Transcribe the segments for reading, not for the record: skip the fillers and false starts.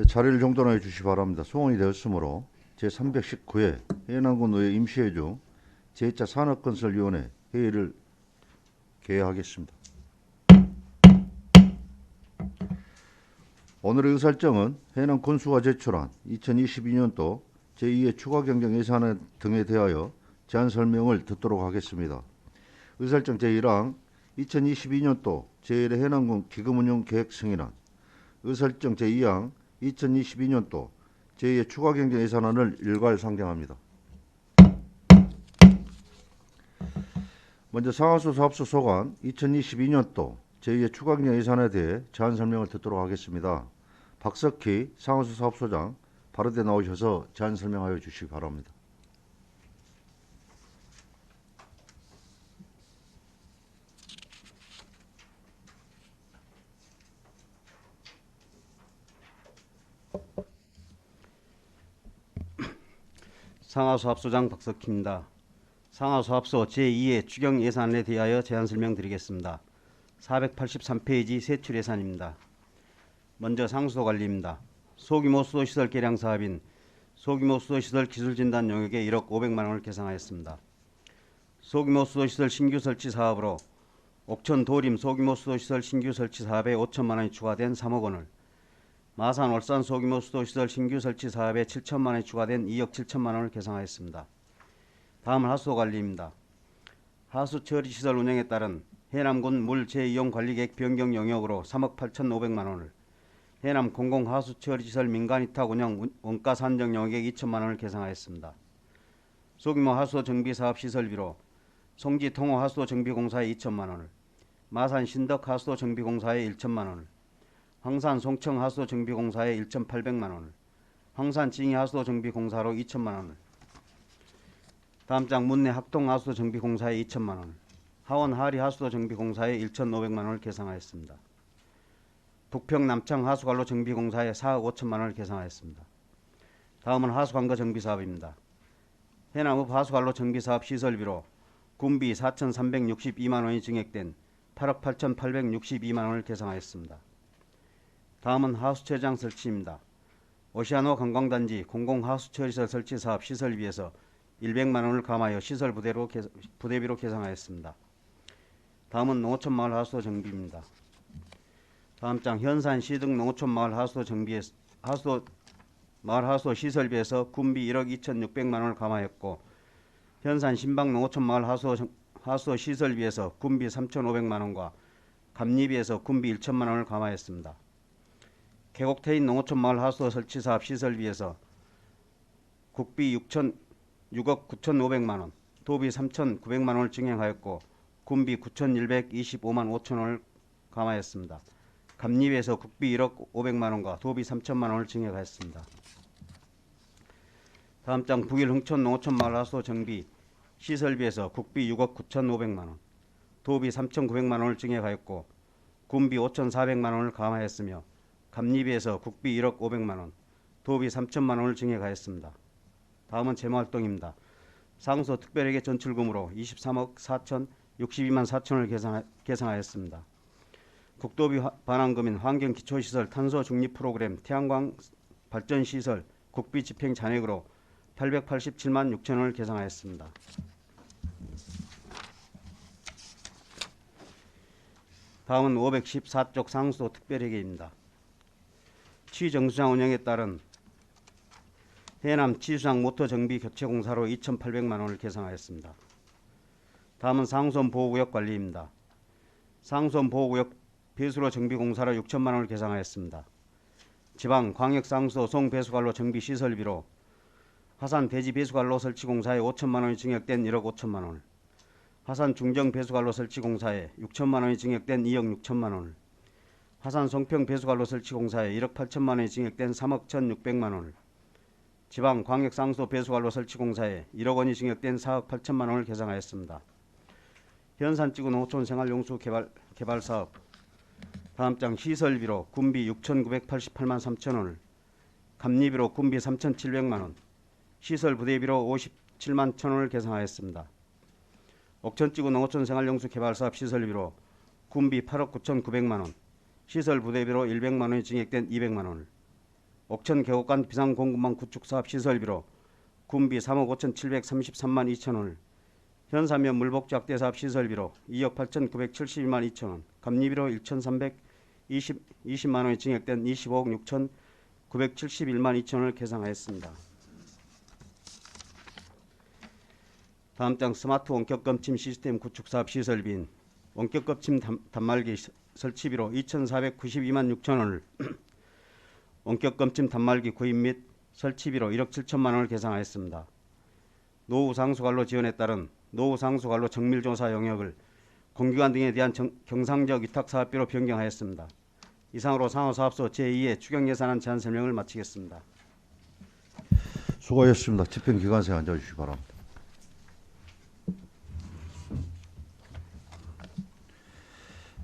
자리를 정돈해 주시기 바랍니다. 소원이 되었으므로 제319회 해남군의회 임시회 중 제2차 산업건설위원회 회의를 개회하겠습니다. 오늘의 의사일정은 해남 군수가 제출한 2022년도 제2회 추가경정 예산 등에 대하여 제안 설명을 듣도록 하겠습니다. 의사일정 제1항 2022년도 제1회 해남군 기금운용 계획 승인안, 의사일정 제2항 2022년도 제2회 추가경정 예산안을 일괄 상정합니다. 먼저 상하수 사업소 소관 2022년도 제2회 추가경정 예산에 대해 제안 설명을 듣도록 하겠습니다. 박석희 상하수 사업소장 발의대 나오셔서 제안 설명하여 주시기 바랍니다. 상하수합소장 박석희입니다. 상하수합소 제2회 추경 예산에 대하여 제안 설명드리겠습니다. 483페이지 세출 예산입니다. 먼저 상수도 관리입니다. 소규모 수도시설 개량 사업인 소규모 수도시설 기술진단 용역에 1억 500만원을 계상하였습니다. 소규모 수도시설 신규 설치 사업으로 옥천 도림 소규모 수도시설 신규 설치 사업에 5천만원이 추가된 3억원을, 마산 월산 소규모 수도시설 신규 설치 사업에 7천만원이 추가된 2억 7천만원을 계상하였습니다. 다음은 하수도 관리입니다. 하수 처리시설 운영에 따른 해남군 물 재이용 관리계획 변경 용역으로 3억 8,500만원을, 해남 공공하수 처리시설 민간위탁 운영 원가 산정 용역에 2천만원을 계상하였습니다. 소규모 하수도 정비사업 시설비로 송지 통호 하수도 정비공사에 2천만원을, 마산 신덕 하수도 정비공사에 1천만원을, 황산 송청 하수도 정비공사에 1,800만원을, 황산 징이 하수도 정비공사로 2천만원을, 다음 장 문내 학동 하수도 정비공사에 2천만원을, 하원 하리 하수도 정비공사에 1,500만원을 계상하였습니다. 북평 남창 하수관로 정비공사에 4억 5천만원을 계상하였습니다. 다음은 하수관거 정비사업입니다. 해남읍 하수관로 정비사업 시설비로 군비 4,362만원이 증액된 8억 8,862만원을 계상하였습니다. 다음은 하수처장 설치입니다. 오시아노 관광단지 공공하수처리시설 설치사업 시설비에서 100만원을 감하여 시설 부대비로 계상하였습니다. 다음은 농어촌마을 하수도 정비입니다. 다음 장 현산시 등 농어촌마을 마을 하수도 시설비에서 군비 1억 2,600만원을 감하였고, 현산 신방 농어촌마을 하수도 시설비에서 군비 3,500만원과 감리비에서 군비 1천만원을 감하였습니다. 계곡태인 농어촌마을 하수도 설치사업 시설비에서 국비 6억 9,500만원, 도비 3,900만원을 증액하였고 군비 9,125만 5천원을 감하였습니다. 감리비에서 국비 1억 500만원과 도비 3천만원을 증액하였습니다. 다음 장 북일 흥촌 농어촌마을 하수도 정비 시설비에서 국비 6억 9,500만원, 도비 3,900만원을 증액하였고 군비 5,400만원을 감하였으며 감리비에서 국비 1억 500만원, 도비 3천만원을 증액하였습니다. 다음은 재무활동입니다. 상수 특별회계 전출금으로 23억 4,062만 4천원을 계상하였습니다. 국도비 반환금인 환경기초시설 탄소중립 프로그램 태양광 발전시설 국비 집행 잔액으로 887만 6천원을 계상하였습니다. 다음은 514쪽 상수 특별회계입니다. 취정수장 운영에 따른 해남 취수장 모터 정비 교체 공사로 2,800만원을 계상하였습니다. 다음은 상수원 보호구역 관리입니다. 상수원 보호구역 배수로 정비 공사로 6천만원을 계상하였습니다. 지방 광역 상수도 송배수관로 정비 시설비로 화산 대지 배수관로 설치 공사에 5천만원이 증액된 1억 5천만원을, 화산 중정 배수관로 설치 공사에 6천만원이 증액된 2억 6천만원을, 화산 송평 배수관로 설치 공사에 1억 8천만원이 증액된 3억 1,600만원을, 지방 광역 상수도 배수관로 설치 공사에 1억 원이 증액된 4억 8천만원을 계상하였습니다. 현산지구 농어촌 생활용수 개발 사업 다음 장 시설비로 군비 6,988만 3천원을, 감리비로 군비 3,700만원, 시설 부대비로 57만 1천원을 계상하였습니다. 옥천지구 농어촌 생활용수 개발 사업 시설비로 군비 8억 9,900만원, 시설 부대비로 100만원이 증액된 200만원을, 옥천 계곡간 비상공급망 구축 사업 시설비로 군비 3억 5,733만 2천 원을, 현사면 물복지 확대 사업 시설비로 2억 8,972만 2천 원, 감리비로 1,320만 원이 증액된 25억 6,971만 2천 원을 계상하였습니다. 다음 장 스마트 원격 검침 시스템 구축 사업 시설비인 원격 검침 단말기 설치비로 2,492만 6천 원을, 원격 검침 단말기 구입 및 설치비로 1억 7천만 원을 계상하였습니다. 노후 상수관로 지원에 따른 노후 상수관로 정밀조사 영역을 공기관 등에 대한 경상적 위탁 사업비로 변경하였습니다. 이상으로 상호사업소 제2의 추경 예산안 제안 설명을 마치겠습니다. 수고하셨습니다. 집행기관소에 앉아주시기 바랍니다.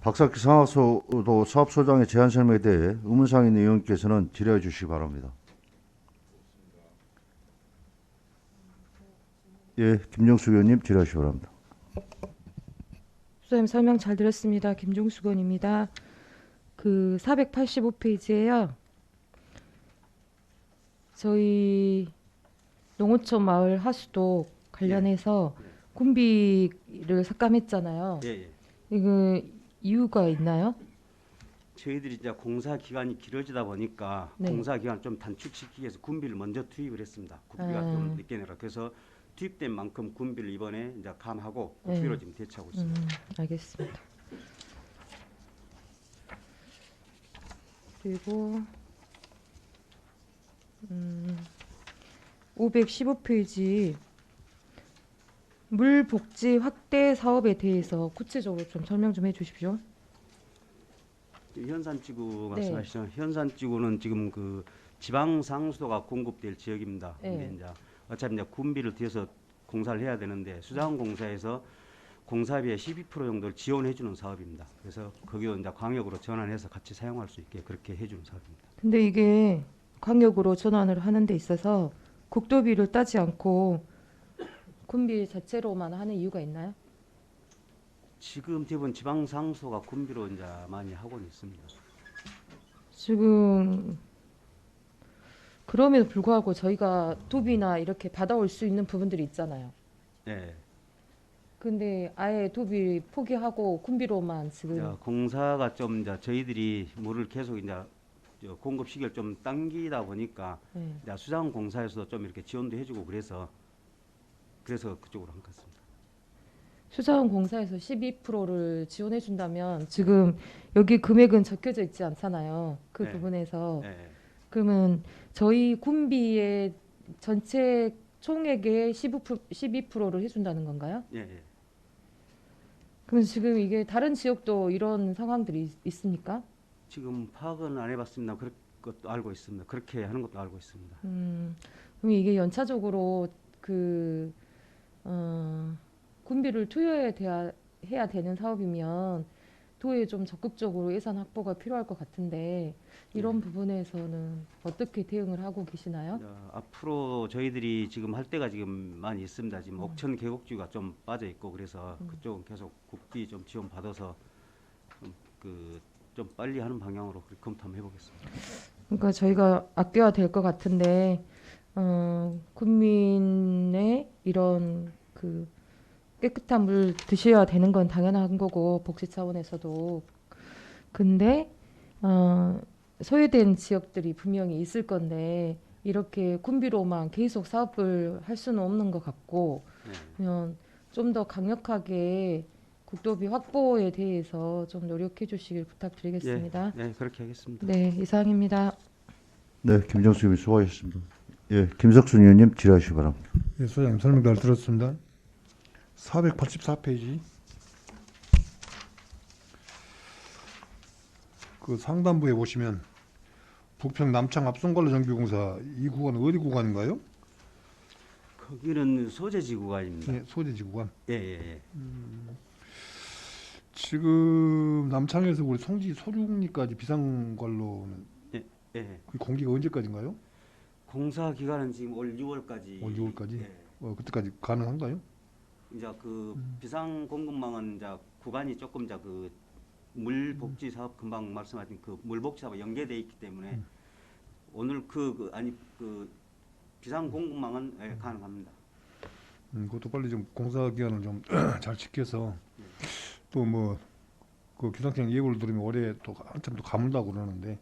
박석기 상하수도 사업소장의 제안 설명에 대해 의문사항 있는 의원께서는 질의해 주시기 바랍니다. 예, 김정수 의원님 질의하시기 바랍니다. 수장님 설명 잘 들었습니다. 김종수 의원입니다. 그 485페이지에요. 저희 농어촌 마을 하수도 관련해서 군비를 삭감했잖아요. 예. 이거 이유가 있나요? 저희들이 이제 공사 기간이 길어지다 보니까 네. 공사 기간 좀 단축시키기 위해서 군비를 먼저 투입을 했습니다. 군비가 좀 늦게 내라. 그래서 투입된 만큼 군비를 이번에 이제 감하고 국비로 지금 대처하고 있습니다. 알겠습니다. 그리고 515페이지 물 복지 확대 사업에 대해서 구체적으로 좀 설명 좀 해주십시오. 현산지구 네. 말씀하시죠. 현산지구는 지금 그 지방 상수도가 공급될 지역입니다. 네. 근데 이제 어차피 이제 군비를 뒤에서 공사를 해야 되는데 수자원공사에서 공사비의 12% 정도를 지원해 주는 사업입니다. 그래서 거기로 이제 광역으로 전환해서 같이 사용할 수 있게 그렇게 해주는 사업입니다. 근데 이게 광역으로 전환을 하는 데 있어서 국도비를 따지 않고 군비 자체로만 하는 이유가 있나요? 지금 대부분 지방 상수도가 군비로 이제 많이 하고는 있습니다. 지금 그럼에도 불구하고 저희가 도비나 이렇게 받아올 수 있는 부분들이 있잖아요. 네. 근데 아예 도비 포기하고 군비로만 지금 자, 공사가 좀 이제 저희들이 물을 계속 이제 공급 시기를 좀 당기다 보니까 네. 이제 수자원공사에서도 좀 이렇게 지원도 해주고 그래서 그쪽으로 한 것 같습니다. 수자원공사에서 12%를 지원해 준다면 지금 여기 금액은 적혀져 있지 않잖아요. 그 네. 부분에서 네. 그러면 저희 군비의 전체 총액의 12%를 해준다는 건가요? 예, 예. 그럼 지금 이게 다른 지역도 이런 상황들이 있습니까? 지금 파악은 안 해봤습니다. 그런 것도 알고 있습니다. 그렇게 하는 것도 알고 있습니다. 그럼 이게 연차적으로 군비를 해야 되는 사업이면 도에 좀 적극적으로 예산 확보가 필요할 것 같은데 이런 부분에서는 어떻게 대응을 하고 계시나요? 앞으로 저희들이 지금 할 때가 지금 많이 있습니다. 지금 옥천 계곡지가 좀 빠져 있고 그래서 그쪽은 계속 국비 좀 지원 받아서 좀 빨리 하는 방향으로 그렇게 검토 한번 해보겠습니다. 그러니까 저희가 아껴야 될 것 같은데 국민의 이런 그 깨끗한 물 드셔야 되는 건 당연한 거고 복지 차원에서도 근데 소외된 지역들이 분명히 있을 건데 이렇게 군비로만 계속 사업을 할 수는 없는 것 같고 그러면 좀 더 강력하게 국도비 확보에 대해서 좀 노력해 주시길 부탁드리겠습니다. 네, 그렇게 하겠습니다. 네, 이상입니다. 네, 김정수 의원님 수고하셨습니다. 예, 김석순 의원님 질의하시기 바랍니다. 예, 소장님 설명 잘 들었습니다. 484페이지 그 상단부에 보시면 부평 남창 합성관로 정비공사 이 구간은 어디 구간인가요? 거기는 소재지 구간입니다. 네, 소재지 구간. 예. 지금 남창에서 우리 송지 소중리까지 비상관로는 예. 그 공기가 언제까지인가요? 공사 기간은 지금 올 6월까지. 올 6월까지? 예. 그때까지 가능한가요? 이제 그 비상 공급망은 이제 구간이 조금 이제 그 물복지 사업 금방 말씀하신 그 물복지 사업 연계돼 있기 때문에 오늘 아니 비상 공급망은 예, 가능합니다. 그것도 빨리 좀 공사 기간을 좀 잘 지켜서 또 뭐 그 기상청 예보를 들으면 올해 또 한참 또 가물다고 그러는데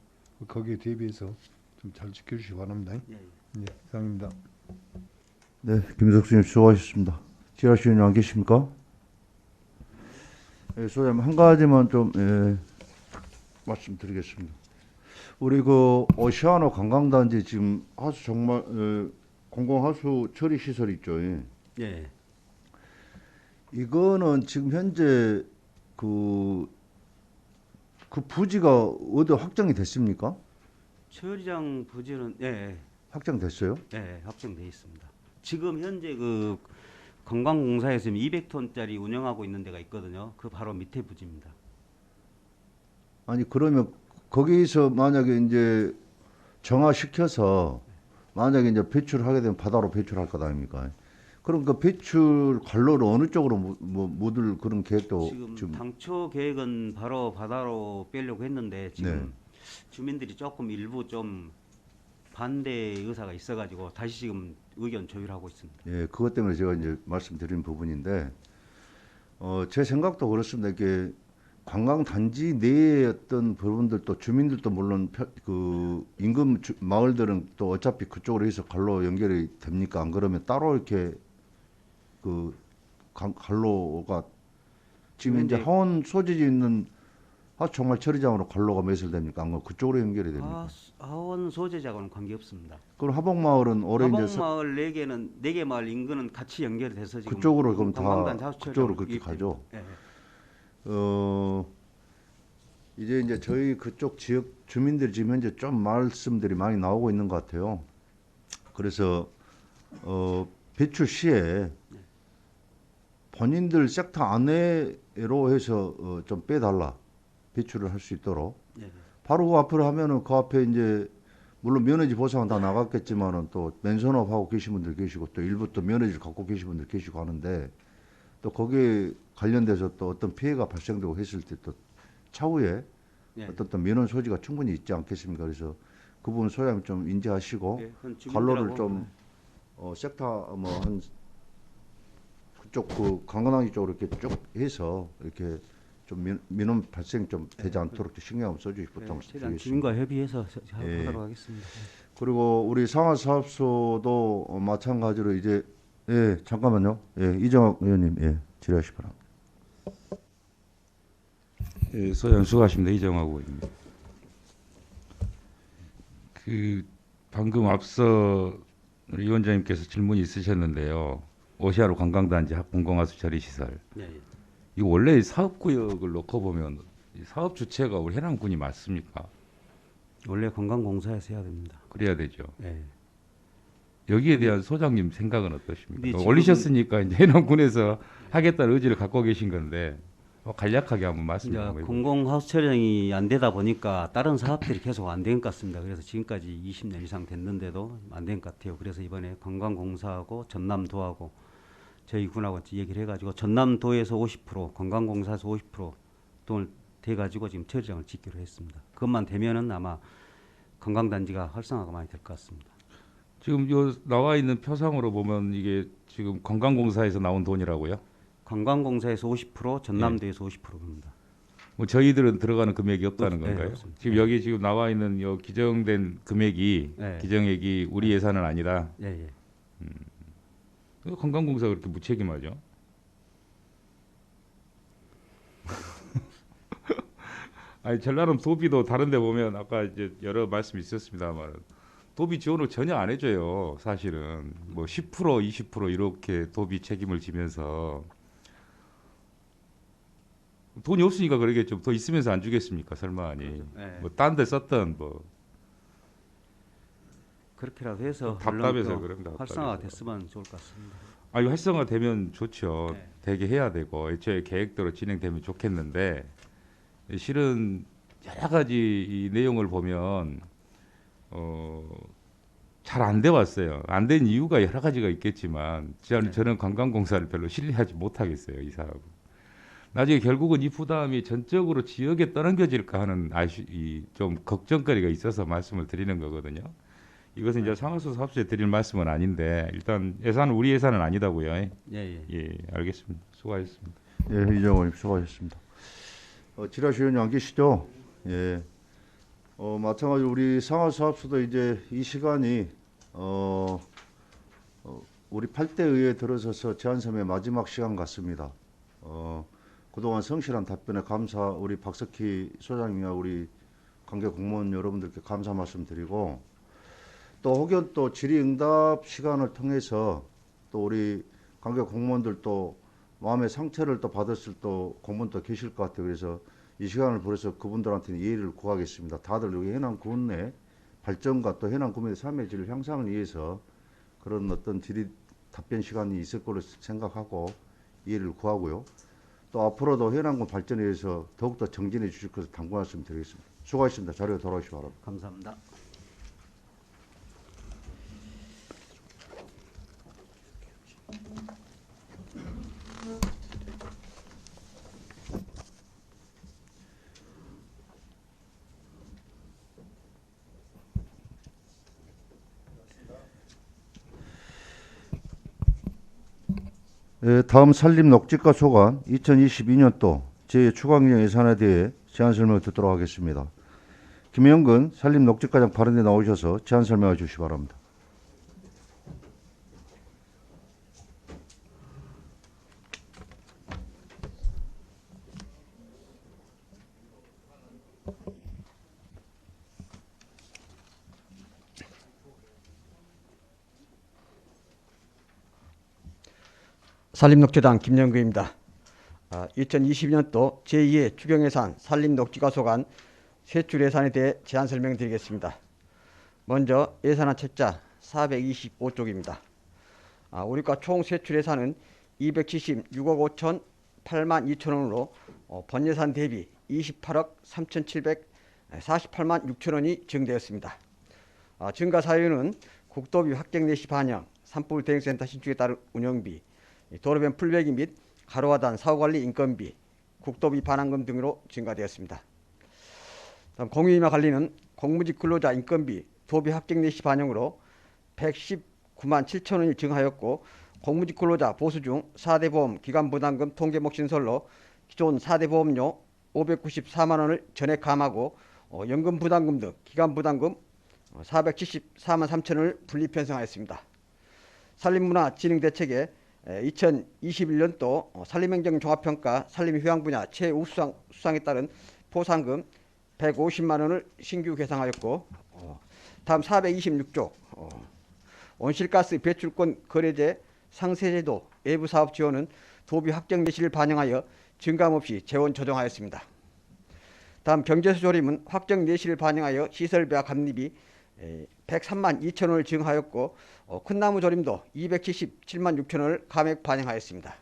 거기에 대비해서 좀 잘 지켜주시기 바랍니다. 예, 예. 예, 이상입니다. 네, 김석수님 수고하셨습니다. 지라시 의원님 안 계십니까? 예, 소장님 한 가지만 좀 말씀드리겠습니다. 우리 그 오시아노 관광단지 지금 하수 정말 공공하수 처리 시설 있죠. 예. 예. 이거는 지금 현재 그 부지가 어디 확정이 됐습니까? 처리장 부지는 예, 확정됐어요? 예, 확정돼 있습니다. 지금 현재 그 관광공사에서 200톤짜리 운영하고 있는 데가 있거든요. 그 바로 밑에 부지입니다. 아니 그러면 거기서 만약에 이제 정화시켜서 만약에 이제 배출하게 되면 바다로 배출할 것 아닙니까? 그럼 그 배출 관로를 어느 쪽으로 묻을 그런 계획도 지금 당초 계획은 바로 바다로 빼려고 했는데 지금 네. 주민들이 조금 일부 좀 반대 의사가 있어가지고 다시 지금 의견 조율하고 있습니다. 예, 그것 때문에 제가 이제 말씀드린 부분인데 제 생각도 그렇습니다. 이게 관광 단지 내의 어떤 부분들도 주민들도 물론 그 인근 마을들은 또 어차피 그쪽으로 해서 갈로 연결이 됩니까? 안 그러면 따로 이렇게 그 갈로가 지금 이제 근데- 하원 소재지 있는 하수종말 처리장으로 갈로가 매설됩니까? 안 그러면 그쪽으로 연결이 됩니까? 하원 소재자하고는 관계 없습니다. 그럼 하복마을은 올해 이제 하복마을 4개 마을 인근은 같이 연결돼서 지금 그쪽으로 그럼 다 관광단지 하수 그쪽으로 처리장으로 그렇게 이익됩니다. 가죠? 예, 예. 이제 저희 그쪽 지역 주민들이 지금 현재 좀 말씀들이 많이 나오고 있는 것 같아요. 그래서 배출 시에 본인들 섹터 안에로 해서 좀 빼달라 배출을 할 수 있도록. 예, 예. 바로 그 앞으로 하면은 그 앞에 이제 물론 면허지 보상은 다 나갔겠지만은 또 맨손업 하고 계신 분들 계시고 또 일부 또 면허지를 갖고 계신 분들 계시고 하는데 또 거기에 관련돼서 또 어떤 피해가 발생되고 했을 때 또 차후에 예. 어떤 또 민원 소지가 충분히 있지 않겠습니까? 그래서 그 부분 소양 좀 인지하시고 예, 그건 갈로를 주민들하고, 좀 섹터 뭐 한 그쪽 그 관광단지 쪽으로 이렇게 쭉 해서 이렇게 좀 민원 발생 좀 되지 않도록 좀 신경 써주시 예, 부탁 최대한 드리겠습니다. 주민과 협의해서 예. 하도록 하겠습니다. 그리고 우리 상하사업소도 마찬가지로 이제 잠깐만요. 이정학 의원님 질의하시 바랍니다. 예, 소장 수고하십니다. 이정학 의원입니다. 방금 앞서 우리 위원장님께서 질문이 있으셨는데요. 오시아로 관광단지 공공하수 처리 시설. 예, 예. 이거 원래 사업구역을 놓고 보면 이 사업 주체가 우리 해남군이 맞습니까? 원래 관광공사에서 해야 됩니다. 그래야 되죠. 예. 여기에 대한 소장님 생각은 어떠십니까? 근데 지금- 올리셨으니까 이제 해남군에서 하겠다는 의지를 갖고 계신 건데 간략하게 한번 말씀 좀 이제 해보세요. 공공하우스 처리장이 안 되다 보니까 다른 사업들이 계속 안 된 것 같습니다. 그래서 지금까지 20년 이상 됐는데도 안 된 것 같아요. 그래서 이번에 관광공사하고 전남도하고 저희 군하고 얘기를 해가지고 전남도에서 50%, 관광공사에서 50% 돈을 대가지고 지금 처리장을 짓기로 했습니다. 그것만 되면은 아마 관광단지가 활성화가 많이 될 것 같습니다. 지금 요 나와 있는 표상으로 보면 이게 지금 관광공사에서 나온 돈이라고요? 관광공사에서 50%, 전남도에서 50%입니다. 뭐 저희들은 들어가는 금액이 없다는 네, 건가요? 없습니다. 지금 네. 여기 지금 나와 있는 요 기정된 금액이 네. 기정액이 우리 예산은 아니다. 예, 예. 왜 관광공사가 그렇게 무책임하죠? 아니 전라남 도비도 다른데 보면 아까 이제 여러 말씀이 있었습니다만 도비 지원을 전혀 안 해줘요. 사실은 뭐 10% 20% 이렇게 도비 책임을 지면서 돈이 없으니까 그러겠죠. 더 있으면서 안 주겠습니까? 설마 아니. 네. 뭐 딴 데 썼던 뭐 그렇게라도 해서 답답해서 얼른 또 그럽니다. 활성화가 답답해서. 됐으면 좋을 것 같습니다. 아, 이거 활성화되면 좋죠. 네. 되게 해야 되고 애초에 계획대로 진행되면 좋겠는데 실은 여러 가지 이 내용을 보면 잘 안 돼 왔어요. 안 된 이유가 여러 가지가 있겠지만 저는 관광공사를 별로 신뢰하지 못하겠어요. 이 사람. 나중에 결국은 이 부담이 전적으로 지역에 떠넘겨질까 하는 좀 걱정거리가 있어서 말씀을 드리는 거거든요. 이것은 이제 상하수 사업소에 드릴 말씀은 아닌데 일단 예산은 우리 예산은 아니다고요. 예, 예. 예, 알겠습니다. 수고하셨습니다. 예, 이정원님 수고하셨습니다. 지라시위원님 안 계시죠? 예. 마찬가지로 우리 상하수사업소도 이제 이 시간이 우리 8대 의회에 들어서서 제안섬의 마지막 시간 같습니다. 그동안 성실한 답변에 우리 박석희 소장님과 우리 관계 공무원 여러분들께 감사 말씀드리고 또 혹여 또 질의응답 시간을 통해서 또 우리 관계 공무원들도 마음의 상처를 또 받았을 또 공무원도 계실 것 같아요. 그래서 이 시간을 벌여서 그분들한테는 이해를 구하겠습니다. 다들 여기 해남군 내 발전과 또 해남군민의 삶의 질 향상을 위해서 그런 어떤 질의 답변 시간이 있을 거로 생각하고 이해를 구하고요. 또 앞으로도 해남군 발전에 의해서 더욱더 정진해 주실 것을 당부 말씀드리겠습니다. 수고하셨습니다. 자료에 돌아오시기 바랍니다. 감사합니다. 다음 산림 녹지과 소관 2022년도 제2추가경정 예산에 대해 제안 설명을 듣도록 하겠습니다. 김영근 산림 녹지과장 발언에 나오셔서 제안 설명해 주시기 바랍니다. 산림녹지당 김영규입니다. 2022년도 제2회 추경예산 산림녹지과 소관 세출 예산에 대해 제안 설명드리겠습니다. 먼저 예산안 책자 425쪽입니다. 우리과 총 세출 예산은 276억 5천 8만 2천 원으로 본예산 대비 28억 3,748만 6천 원이 증대했습니다. 증가 사유는 국도비 확정 내시 반영, 산불 대응센터 신축에 따른 운영비, 도로변 풀베기 및 가로하단 사후관리 인건비, 국도비 반환금 등으로 증가되었습니다. 다음 공유임과 관리는 공무직 근로자 인건비, 도비 합격 내시 반영으로 119만 7천 원이 증하였고 공무직 근로자 보수 중 4대 보험 기간부담금 통계목 신설로 기존 4대 보험료 594만 원을 전액 감하고 연금 부담금 등 기간부담금 474만 3천 원을 분리 편성하였습니다. 산림문화진흥대책에 2021년도 산림행정 종합평가 산림휴양 분야 최우수상에 따른 포상금 150만 원을 신규 계상하였고 다음 426조 온실가스 배출권 거래제 상세제도 외부사업 지원은 도비 확정 내시를 반영하여 증감없이 재원 조정하였습니다. 다음 경제수 조림은 확정 내시를 반영하여 시설비와 감리비 103만 2천 원을 증하였고 큰나무 조림도 277만 6천 원을 감액 반영하였습니다.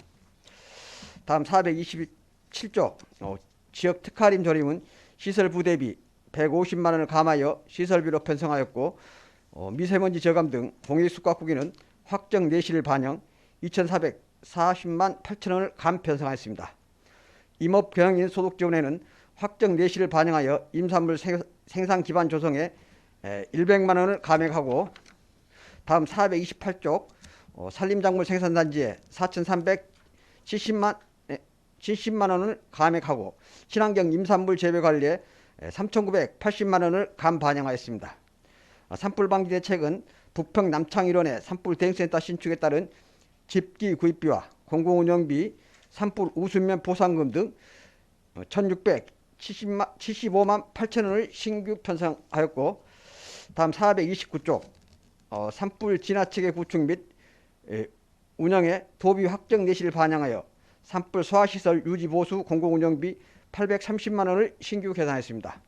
다음 427조 지역 특화림 조림은 시설부 대비 150만 원을 감하여 시설비로 편성하였고 미세먼지 저감 등 공익수가국에는 확정 내시를 반영 2,440만 8천 원을 감 편성하였습니다. 임업 경영인 소득 지원에는 확정 내시를 반영하여 임산물 생산 기반 조성에 100만 원을 감액하고 다음 428쪽 산림작물 생산단지에 4,370만 원을 감액하고 친환경 임산물 재배 관리에 3,980만 원을 감 반영하였습니다. 산불 방지 대책은 북평 남창 일원의 산불 대응센터 신축에 따른 집기 구입비와 공공운영비, 산불 우수면 보상금 등 1,675만 8천 원을 신규 편성하였고 다음 429쪽 산불 진화체계 구축 및 운영에 도비 확정 내시를 반영하여 산불 소화시설 유지 보수 공공운영비 830만 원을 신규 계산했습니다.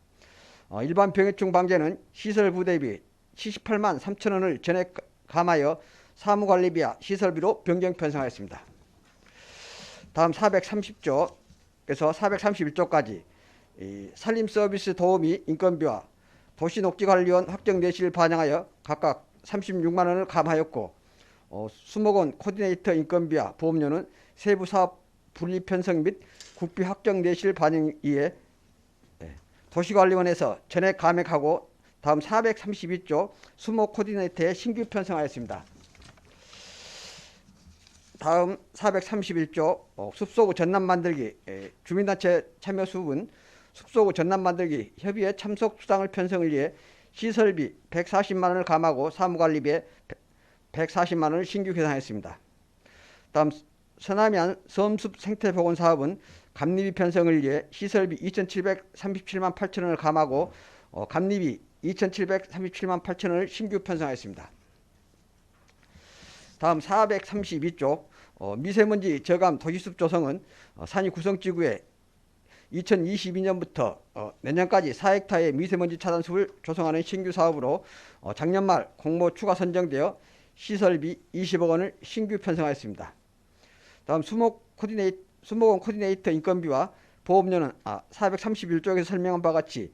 일반 병해충 방제는 시설부 대비 78만 3천 원을 전액 감하여 사무관리비와 시설비로 변경 편성하였습니다. 다음 430조에서 431조까지 산림서비스 도우미 인건비와 도시녹지관리원 확정 내시를 반영하여 각각 36만 원을 감하였고 수목원 코디네이터 인건비와 보험료는 세부 사업 분리 편성 및 국비 확정 내실 반영 이에 도시관리원에서 전액 감액하고 다음 432조 수목 코디네이터에 신규 편성하였습니다. 다음 431조 숲소구 전남 만들기 주민단체 참여 수분 숲소구 전남 만들기 협의회 참석 수당을 편성을 위해 시설비 140만 원을 감하고 사무관리비에 140만 원을 신규 계산했습니다. 다음 서남해안 섬숲 생태보건 사업은 감리비 편성을 위해 시설비 2,737만 8천 원을 감하고 감리비 2,737만 8천 원을 신규 편성하였습니다. 다음 432조 미세먼지 저감 도시숲 조성은 산이 구성지구에 2022년부터 내년까지 4헥타의 미세먼지 차단숲을 조성하는 신규 사업으로 작년 말 공모 추가 선정되어 시설비 20억 원을 신규 편성하였습니다. 다음 수목원 코디네이터 인건비와 보험료는 431조에서 설명한 바와 같이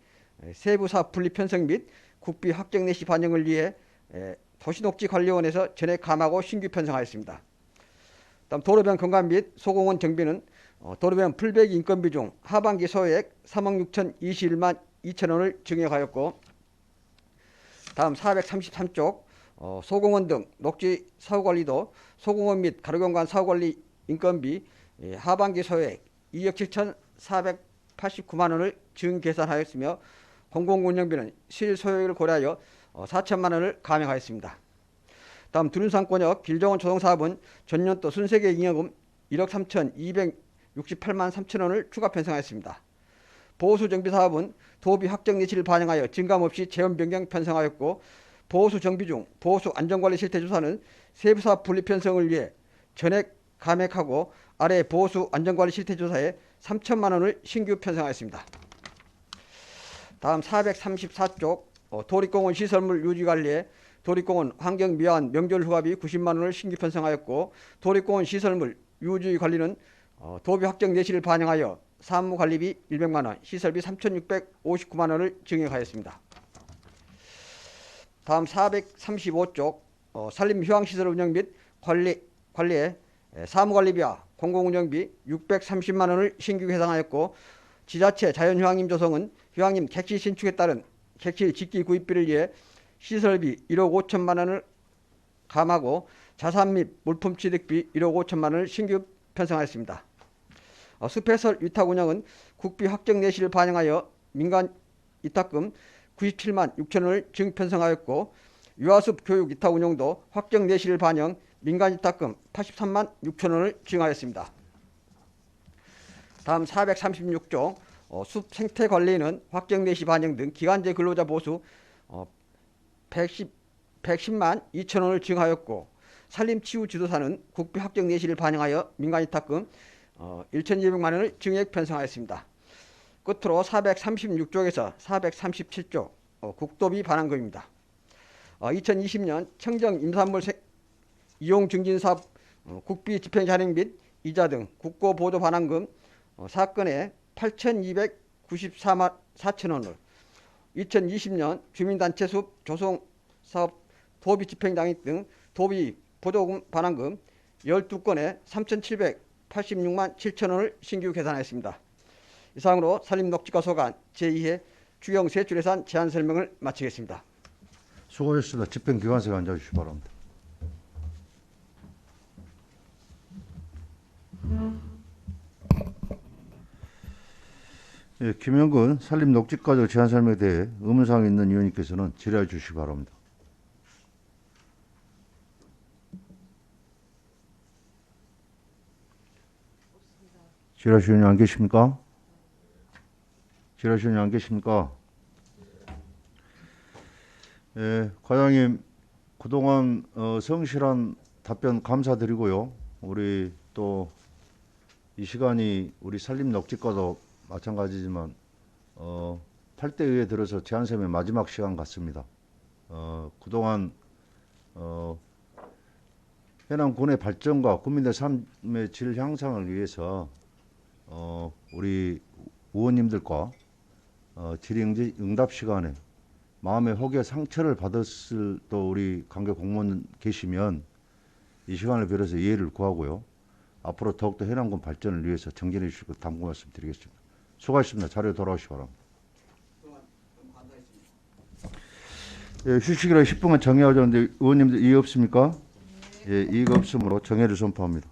세부 사업 분리 편성 및 국비 확정 내시 반영을 위해 도시녹지관리원에서 전액 감하고 신규 편성하였습니다. 다음 도로변 건강 및 소공원 정비는 도로변 풀배기 인건비 중 하반기 소액 3억 6,021만 2천 원을 증액하였고 다음 433쪽 소공원 등 녹지 사후관리도 소공원 및 가로경관 사후관리 인건비 하반기 소액 2억 7,489만 원을 증계산하였으며 공공운영비는 실소요를 고려하여 4천만 원을 감액하였습니다. 다음 두륜산권역 길정원 조성사업은 전년도 순세계 잉여금 1억 3,268만 3천 원을 추가 편성하였습니다. 보호수 정비 사업은 도비 확정 내실을 반영하여 증감 없이 재원 변경 편성하였고 보호수 정비 중 보호수 안전관리 실태 조사는 세부사업 분리 편성을 위해 전액 감액하고 아래 보호수 안전관리 실태 조사에 3천만 원을 신규 편성하였습니다. 다음 434쪽 도립공원 시설물 유지관리에 도립공원 환경미화원 명절 후합이 90만 원을 신규 편성하였고 도립공원 시설물 유지관리는 도비 확정 내실을 반영하여 사무관리비 100만 원, 시설비 3,659만 원을 증액하였습니다. 다음 435쪽 산림휴양시설 운영 및 관리에 사무관리비와 공공운영비 630만 원을 신규 해당하였고 지자체 자연휴양림 조성은 휴양림 객실 신축에 따른 객실 직기 구입비를 위해 시설비 1억 5천만 원을 감하고 자산 및 물품 취득비 1억 5천만 원을 신규 편성하였습니다. 숲해설 위탁 운영은 국비 확정 내실을 반영하여 민간 위탁금 97만 6천 원을 증편성하였고 유아숲 교육 위탁 운영도 확정 내실을 반영 민간 위탁금 83만 6천 원을 증하였습니다. 다음 436조 숲 생태 관리는 확정 내시 반영 등 기간제 근로자 보수 110만 2천 원을 증하였고 산림치유 지도사는 국비 확정 내시를 반영하여 민간 위탁금 1,200만 원을 증액 편성하였습니다. 끝으로 436조에서 437조 국도비 반환금입니다. 2020년 청정 임산물 이용 증진 사업 국비 집행 잔행 및 이자 등 국고 보조 반환금 사건에 8,294만 4천 원을 2020년 주민단체 숲 조성 사업 도비 집행 잔행 등 도비 보조금 반환금 12건에 3,786만 7천 원을 신규 계산하였습니다. 이상으로 산림녹지과 소관 제2회 추경 세출예산 제안 설명을 마치겠습니다. 수고하셨습니다. 집행기관석에 앉아주시기 바랍니다. 예, 김영근 산림녹지과적 제안 설명에 대해 의문사항이 있는 위원님께서는 질의해 주시기 바랍니다. 질의하시는 안 계십니까? 질의하시는 안 계십니까? 예, 과장님 그동안 성실한 답변 감사드리고요. 우리 또 이 시간이 우리 산림녹지과도 마찬가지지만 8대 의회 들어서 제안서의 마지막 시간 같습니다. 그동안 해남군의 발전과 국민의 삶의 질 향상을 위해서 우리 의원님들과 질의응답 시간에 마음의 혹여 상처를 받았을 또 우리 관계 공무원 계시면 이 시간을 빌어서 이해를 구하고요. 앞으로 더욱더 해남군 발전을 위해서 정진해 주실 것 당부 말씀드리겠습니다. 수고하셨습니다. 자리에 돌아오시기 바랍니다. 예, 휴식이라 10분간 정해하자는데 의원님들 이의 없습니까? 예, 이의가 없으므로 정해를 선포합니다.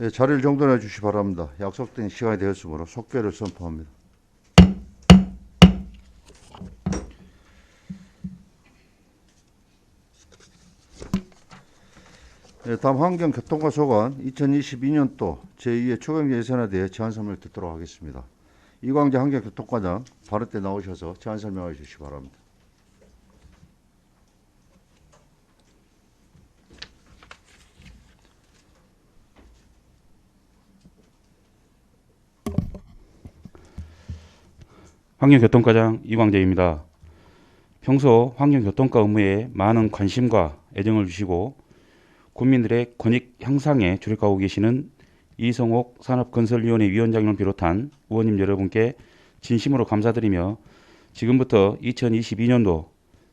예, 자리를 정돈해 주시기 바랍니다. 약속된 시간이 되었으므로 속개를 선포합니다. 예, 다음 환경교통과 소관 2022년도 제2회 추경 예산에 대해 제안 설명을 듣도록 하겠습니다. 이광재 환경교통과장 발언대 나오셔서 제안 설명해 주시기 바랍니다. 환경교통과장 이광재입니다. 평소 환경교통과 업무에 많은 관심과 애정을 주시고 국민들의 권익 향상에 주력하고 계시는 이성옥 산업건설위원회 위원장님을 비롯한 의원님 여러분께 진심으로 감사드리며 지금부터 2022년도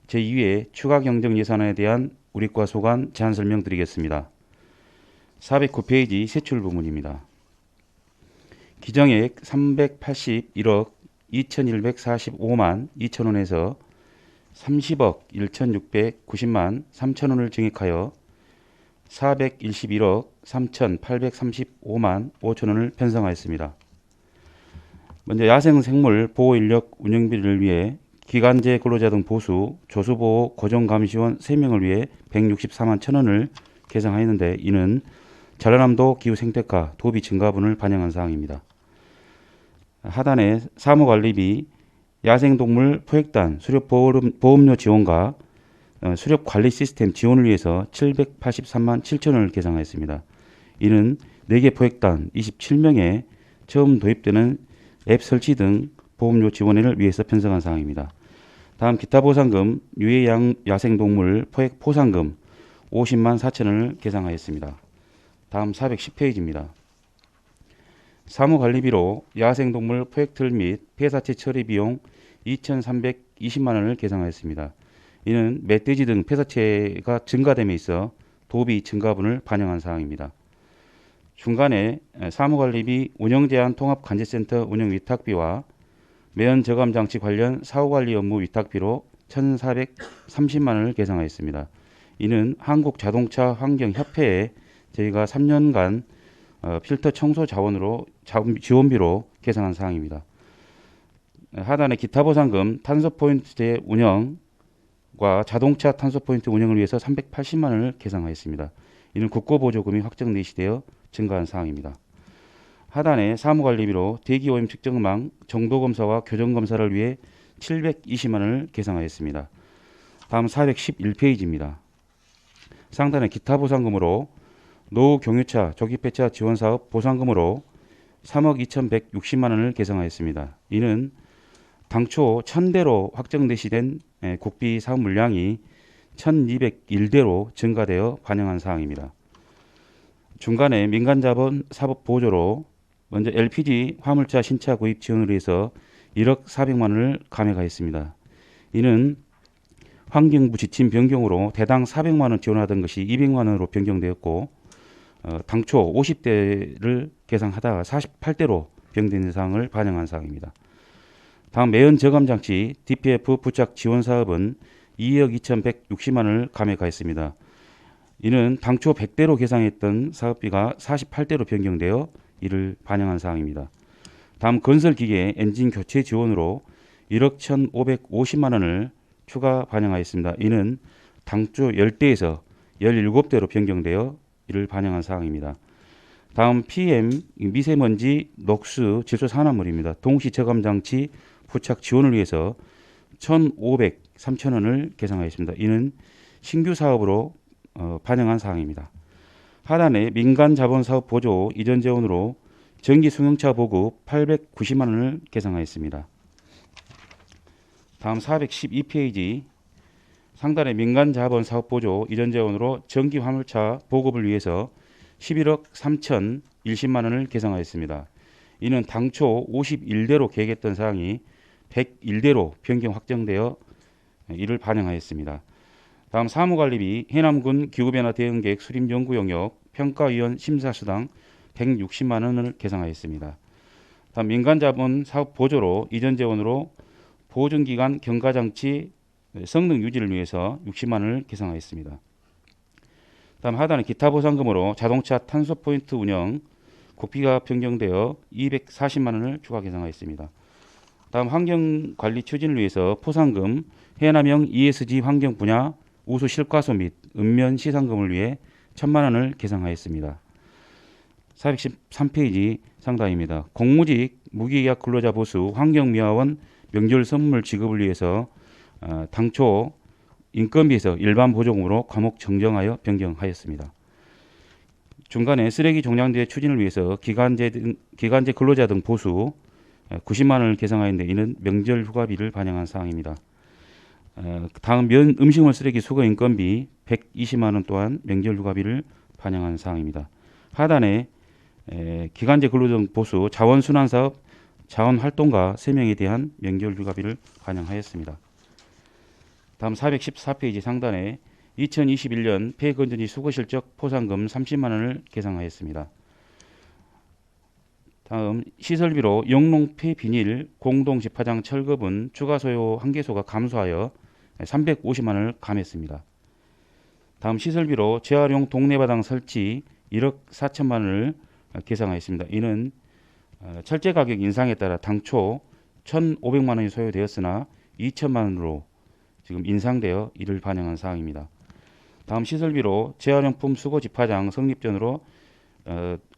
제2회 추가경정예산안에 대한 우리과 소관 제안 설명드리겠습니다. 409페이지 세출 부문입니다. 기정액 381억 2,145만 2천원에서 30억 1,690만 3천원을 증액하여 421억 3,835만 5천원을 편성하였습니다. 먼저 야생생물 보호인력 운영비를 위해 기간제 근로자 등 보수, 조수보호 고정감시원 3명을 위해 164만 1천원을 계상하였는데 이는 전라남도 기후생태과 도비 증가분을 반영한 사항입니다. 하단에 사무관리비, 야생동물 포획단 수렵보험료 지원과 수렵관리 시스템 지원을 위해서 783만 7천원을 계상하였습니다. 이는 4개 포획단 27명에 처음 도입되는 앱 설치 등 보험료 지원을 위해서 편성한 사항입니다. 다음 기타 보상금, 유해 야생동물 포획 포상금 50만 4천원을 계상하였습니다. 다음 410페이지입니다. 사무관리비로 야생동물 포획틀 및 폐사체 처리 비용 2,320만 원을 계상하였습니다. 이는 멧돼지 등 폐사체가 증가됨에 있어 도비 증가분을 반영한 사항입니다. 중간에 사무관리비 운영제한 통합관제센터 운영 위탁비와 매연 저감장치 관련 사후관리 업무 위탁비로 1,430만 원을 계상하였습니다. 이는 한국자동차 환경협회에 저희가 3년간 필터 청소 지원비로 계산한 사항입니다. 하단에 기타 보상금 탄소 포인트 운영과 자동차 탄소 포인트 운영을 위해서 380만 원을 계상하였습니다. 이는 국고보조금이 확정 내시되어 증가한 사항입니다. 하단에 사무관리비로 대기오염 측정망 정도검사와 교정검사를 위해 720만 원을 계상하였습니다. 다음 411페이지입니다. 상단에 기타 보상금으로 노후 경유차 조기폐차 지원사업 보상금으로 3억 2,160만 원을 계상하였습니다. 이는 당초 1,000대로 확정 내시된 국비 사업 물량이 1,201대로 증가되어 반영한 사항입니다. 중간에 민간자본 사업 보조로 먼저 LPG 화물차 신차 구입 지원을 위해서 1억 400만 원을 감액하였습니다. 이는 환경부 지침 변경으로 대당 400만 원 지원하던 것이 200만 원으로 변경되었고 당초 50대를 계상하다가 48대로 변경된 사항을 반영한 사항입니다. 다음 매연 저감장치 DPF 부착 지원 사업은 2억 2,160만 원을 감액하였습니다. 이는 당초 100대로 계상했던 사업비가 48대로 변경되어 이를 반영한 사항입니다. 다음 건설기계 엔진 교체 지원으로 1억 1,550만 원을 추가 반영하였습니다. 이는 당초 10대에서 17대로 변경되어 이를 반영한 사항입니다. 다음 PM 미세먼지 녹수 질소 산화물입니다. 동시 저감장치 부착 지원을 위해서 1,503천 원을 계상하였습니다. 이는 신규 사업으로 반영한 사항입니다. 하단에 민간 자본 사업 보조 이전 재원으로 전기 승용차 보급 890만 원을 계상하였습니다. 다음 412페이지 상단에 민간 자본 사업 보조 이전 재원으로 전기 화물차 보급을 위해서 11억 3,010만 원을 계상하였습니다. 이는 당초 51대로 계획했던 사항이 101대로 변경 확정되어 이를 반영하였습니다. 다음 사무관리비 해남군 기후변화 대응계획 수립 연구 영역 평가위원 심사수당 160만 원을 계상하였습니다. 다음 민간자본 사업 보조로 이전 재원으로 보증기간 경과장치 성능 유지를 위해서 60만 원을 계상하였습니다. 다음 하단에 기타 보상금으로 자동차 탄소 포인트 운영 국비가 변경되어 240만 원을 추가 계상하였습니다. 다음 환경관리 추진을 위해서 포상금 해남형 ESG 환경 분야 우수 실과소 및 읍면 시상금을 위해 1,000만 원을 계상하였습니다. 413페이지 상단입니다. 공무직 무기계약 근로자 보수 환경미화원 명절 선물 지급을 위해서 당초 인건비에서 일반 보조금으로 과목 정정하여 변경하였습니다. 중간에 쓰레기 종량제 추진을 위해서 기간제 근로자 등 보수 90만 원을 계상하였는데 이는 명절 휴가비를 반영한 사항입니다. 다음 음식물 쓰레기 수거 인건비 120만 원 또한 명절 휴가비를 반영한 사항입니다. 하단에 기간제 근로자 등 보수 자원순환사업 자원활동가 3명에 대한 명절 휴가비를 반영하였습니다. 다음 414페이지 상단에 2021년 폐건전지 수거실적 포상금 30만 원을 계상하였습니다. 다음 시설비로 영농 폐비닐 공동 집화장 철거분 추가 소요 한개소가 감소하여 350만 원을 감했습니다. 다음 시설비로 재활용 동네바닥 설치 1억 4천만 원을 계상하였습니다. 이는 철제 가격 인상에 따라 당초 1,500만 원이 소요되었으나 2천만 원으로 지금 인상되어 이를 반영한 사항입니다. 다음 시설비로 재활용품 수거 집화장 성립전으로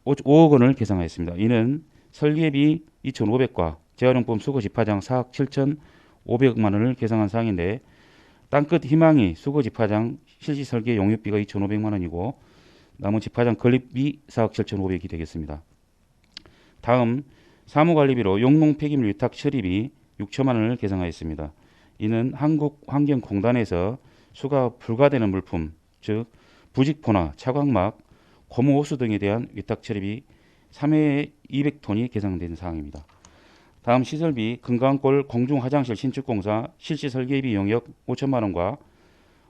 5억 원을 계상하였습니다. 이는 설계비 2,500과 재활용품 수거 집화장 4억 7,500만 원을 계상한 사항인데 땅끝 희망이 수거 집화장 실시 설계 용역비가 2,500만 원이고 남은 집화장 건립비 4억 7,500이 되겠습니다. 다음 사무관리비로 용농 폐기물 위탁 처리비 6천만 원을 계상하였습니다. 이는 한국환경공단에서 수거 불가되는 물품, 즉 부직포나 차광막, 고무호수 등에 대한 위탁 처리비 3회에 200톤이 계상된 사항입니다. 다음 시설비 금강골 공중화장실 신축공사 실시 설계비 용역 5천만 원과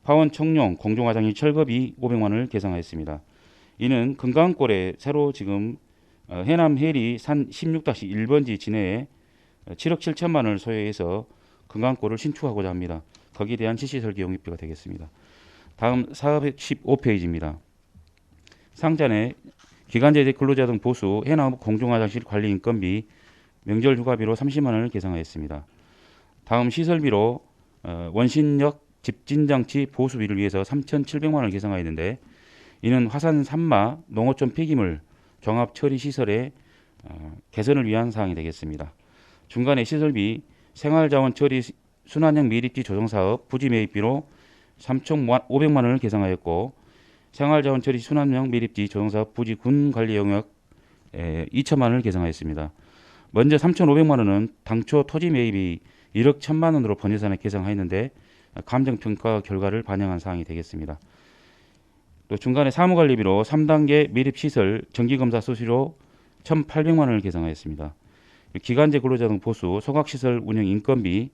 화원 청룡 공중화장실 철거비 500만 원을 계상하였습니다. 이는 금강골에 새로 지금 해남 해리 산 16-1번지 진해에 7억 7천만 원을 소요해서 금강골을 신축하고자 합니다. 거기에 대한 실시 설계 용역비가 되겠습니다. 다음 415페이지입니다. 상단에 기간제 근로자 등 보수 해남 공중화장실 관리 인건비 명절 휴가비로 30만 원을 계상하였습니다. 다음 시설비로 원신역 집진장치 보수비를 위해서 3,700만 원을 계상하였는데 이는 화산 산마 농어촌 폐기물 종합 처리 시설의 개선을 위한 사항이 되겠습니다. 중간에 시설비 생활자원 처리 순환형 매립지 조정사업 부지 매입비로 3,500만 원을 계상하였고 생활자원 처리 순환형 매립지 조정사업 부지 군 관리 영역 2천만 원을 계상하였습니다. 먼저 3,500만 원은 당초 토지 매입이 1억 1천만 원으로 본예산에 계상하였는데 감정평가 결과를 반영한 사항이 되겠습니다. 또 중간에 사무관리비로 3단계 매립시설 정기검사 수수료 1,800만 원을 계상하였습니다. 기간제 근로자 등 보수 소각시설 운영 인건비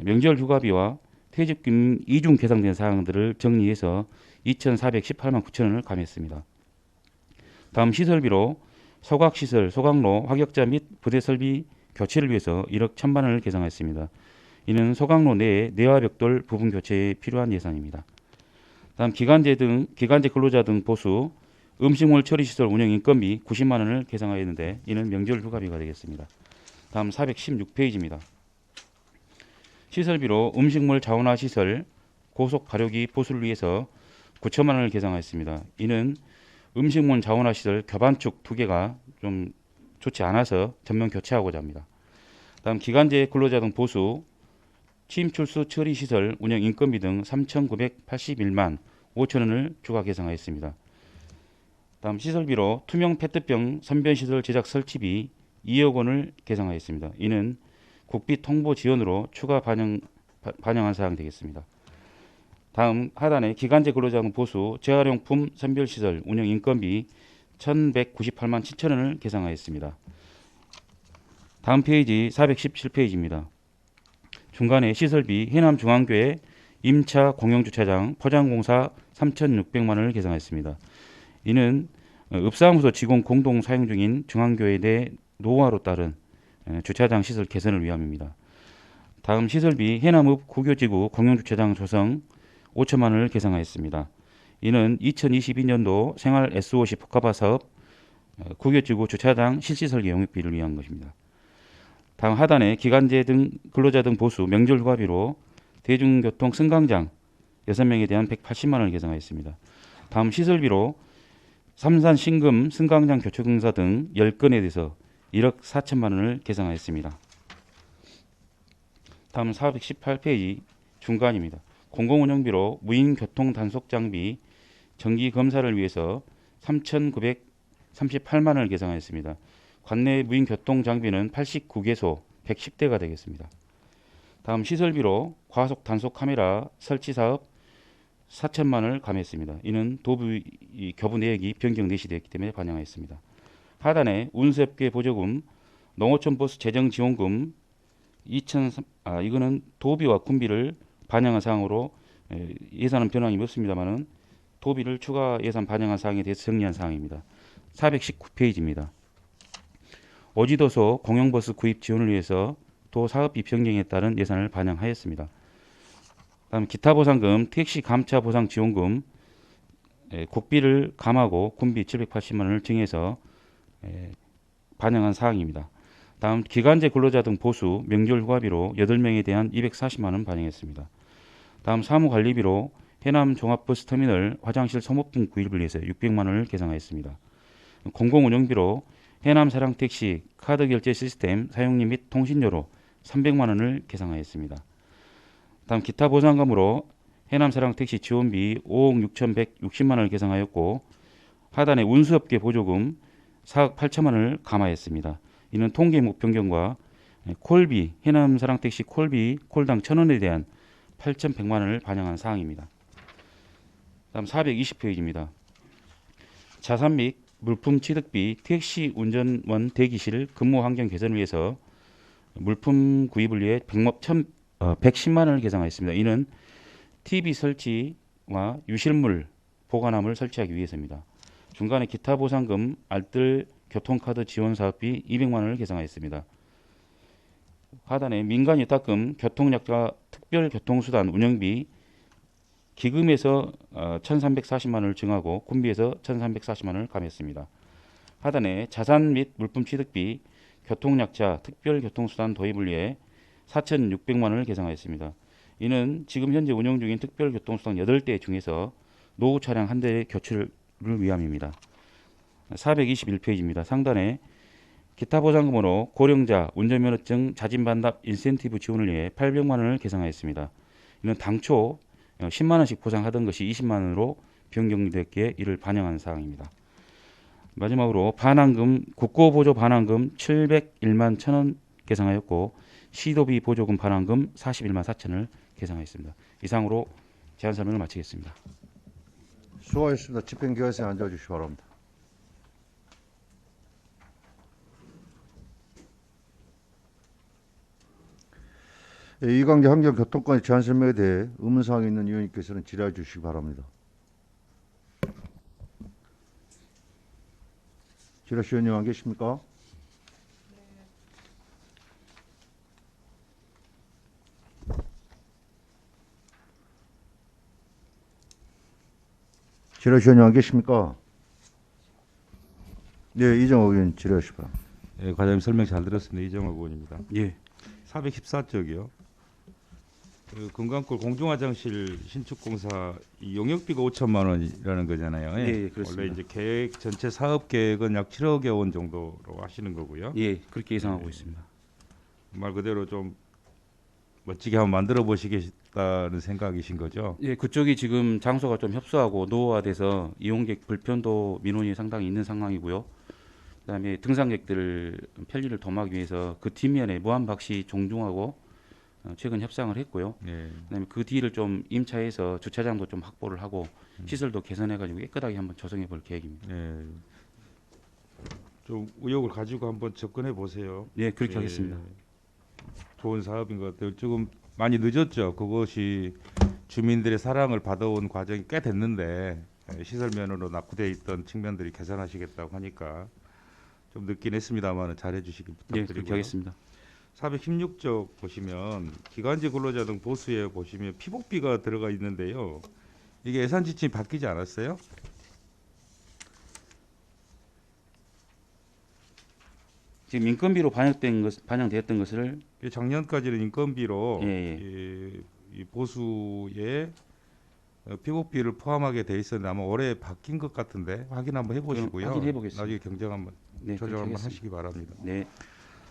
명절 휴가비와 퇴직금 이중 계상된 사항들을 정리해서 2,418만 9천 원을 감했습니다. 다음 시설비로 소각시설, 소각로, 화격자 및 부대설비 교체를 위해서 1억 1천만 원을 계상했습니다. 이는 소각로 내에 내화벽돌 부분 교체에 필요한 예산입니다. 다음 기간제 근로자 등 보수 음식물 처리시설 운영 인건비 90만 원을 계상하였는데 이는 명절 휴가비가 되겠습니다. 다음 416페이지입니다. 시설비로 음식물 자원화 시설 고속 발효기 보수를 위해서 9천만 원을 계상하였습니다. 이는 음식물 자원화 시설 교반축 2개가 좀 좋지 않아서 전면 교체하고자 합니다. 다음 기간제 근로자 등 보수 침출수 처리 시설 운영 인건비 등 3,981만 5천 원을 추가 계상하였습니다. 다음 시설비로 투명 페트병 선변시설 제작 설치비 2억 원을 계상하였습니다. 이는 국비 통보 지원으로 추가 반영한 사항이 되겠습니다. 다음 하단에 기간제 근로자 등 보수 재활용품 선별시설 운영 인건비 1,198만 7천 원을 계상하였습니다. 다음 페이지 417페이지입니다. 중간에 시설비 해남중앙교회 임차 공용주차장 포장공사 3,600만 원을 계상했습니다. 이는 읍사무소 직원 공동 사용 중인 중앙교회 내 노후화로 따른 주차장 시설 개선을 위함입니다. 다음 시설비 해남읍 국유지구 공용주차장 조성 5천만 원을 계상하였습니다. 이는 2022년도 생활 SOC 복합화 사업 국유지구 주차장 실시설계 용역비를 위한 것입니다. 다음 하단에 기간제 등 근로자 등 보수 명절 휴가비로 대중교통 승강장 6명에 대한 180만 원을 계상하였습니다. 다음 시설비로 삼산 신금 승강장 교체공사 등 10건에 대해서 1억 4천만 원을 계상하였습니다. 다음 418페이지 중간입니다. 공공운영비로 무인교통 단속 장비 정기 검사를 위해서 3,938만 원을 계상하였습니다. 관내 무인교통 장비는 89개소 110대가 되겠습니다. 다음 시설비로 과속 단속 카메라 설치 사업 4천만 원을 감했습니다. 이는 도비 교부 내역이 변경 내시되었기 때문에 반영하였습니다. 하단에 운수업계 보조금, 농어촌 버스 재정 지원금 이거는 도비와 군비를 반영한 사항으로 예산은 변환이 없습니다만은 도비를 추가 예산 반영한 사항에 대해서 정리한 사항입니다. 419페이지입니다. 오지도소 공영버스 구입 지원을 위해서 도 사업비 변경에 따른 예산을 반영하였습니다. 다음 기타 보상금, 택시 감차 보상 지원금 국비를 감하고 군비 780만 원을 정해서 반영한 사항입니다. 다음 기간제 근로자 등 보수 명절 휴가비로 8명에 대한 240만 원 반영했습니다. 다음 사무관리비로 해남 종합버스터미널 화장실 소모품 구입을 위해서 600만 원을 계상하였습니다. 공공운영비로 해남 사랑택시 카드결제 시스템 사용료 및 통신료로 300만 원을 계상하였습니다. 다음 기타 보상금으로 해남 사랑택시 지원비 5억 6,160만 원을 계상하였고 하단에 운수업계 보조금 4억 8천만 원을 감하였습니다. 이는 통계목 변경과 콜비 해남 사랑택시 콜비 콜당 1,000원에 대한 8,100만 원을 반영한 사항입니다. 다음 420페이지입니다. 자산 및 물품 취득비 택시 운전원 대기실 근무 환경 개선을 위해서 물품 구입을 위해 110만 원을 계상하였습니다. 이는 TV 설치와 유실물 보관함을 설치하기 위해서입니다. 중간에 기타 보상금 알뜰 교통카드 지원 사업비 200만 원을 계상하였습니다. 하단에 민간 예탁금 교통약자 특별교통수단 운영비 기금에서 1,340만 원을 증하고 군비에서 1,340만 원을 감했습니다. 하단에 자산 및 물품 취득비 교통약자 특별교통수단 도입을 위해 4,600만 원을 계상하였습니다. 이는 지금 현재 운영 중인 특별교통수단 8대 중에서 노후 차량 1대 교체를 위함입니다. 421페이지입니다. 상단에 기타 보상금으로 고령자 운전면허증 자진반납 인센티브 지원을 위해 800만 원을 계상하였습니다. 이는 당초 10만 원씩 보상하던 것이 20만 원으로 변경되었기에 이를 반영한 사항입니다. 마지막으로 반환금 국고보조 반환금 701만 1,000원 계상하였고 시도비 보조금 반환금 41만 4천을 계상하였습니다. 이상으로 제안 설명을 마치겠습니다. 수고하셨습니다. 집행기관에 앉아주시기 바랍니다. 이광재 환경교통권의 제안 설명에 대해 의문사항이 있는 위원님께서는 질의해 주시기 바랍니다. 지라시 의원님 안 계십니까? 지라시 의원님 안 계십니까? 네, 이정호 의원 질의하시기 바랍니다. 예, 과장님 설명 잘 들었습니다. 이정호 의원입니다. 예, 414쪽이요. 그 금강골 공중화장실 신축공사 이 용역비가 5천만 원이라는 거잖아요. 예, 그렇습니다. 원래 이제 계획 전체 사업 계획은 약 7억여 원 정도로 하시는 거고요. 예, 그렇게 예상하고 있습니다. 말 그대로 좀 멋지게 한번 만들어 보시겠다는 생각이신 거죠? 예, 그쪽이 지금 장소가 좀 협소하고 노후화돼서 이용객 불편도 민원이 상당히 있는 상황이고요. 그다음에 등산객들 편리를 도모하기 위해서 그 뒷면에 무한박씨 종중하고 최근 협상을 했고요. 예. 그다음에 그 뒤를 좀 임차해서 주차장도 좀 확보를 하고 시설도 개선해가지고 깨끗하게 한번 조성해 볼 계획입니다. 예. 좀 의욕을 가지고 한번 접근해 보세요. 예, 그렇게 예. 하겠습니다. 좋은 사업인 것 같아요. 조금 많이 늦었죠. 그것이 주민들의 사랑을 받아온 과정이 꽤 됐는데 시설면으로 낙후돼 있던 측면들이 개선하시겠다고 하니까 좀 늦긴 했습니다만 잘해주시기 예, 그렇게 부탁드리고요. 하겠습니다. 416쪽 보시면 기관지 근로자 등 보수에 보시면 피복비가 들어가 있는데요. 이게 예산 지침이 바뀌지 않았어요? 지금 인건비로 반영되었던 것을 이게 작년까지는 인건비로 예, 예. 이 보수에 피복비를 포함하게 돼 있었는데 아마 올해 바뀐 것 같은데 확인 한번 해보시고요. 확인해 보겠습니다. 나중에 경정 한번 네, 조정 그렇게 한번 하겠습니다. 하시기 바랍니다. 네,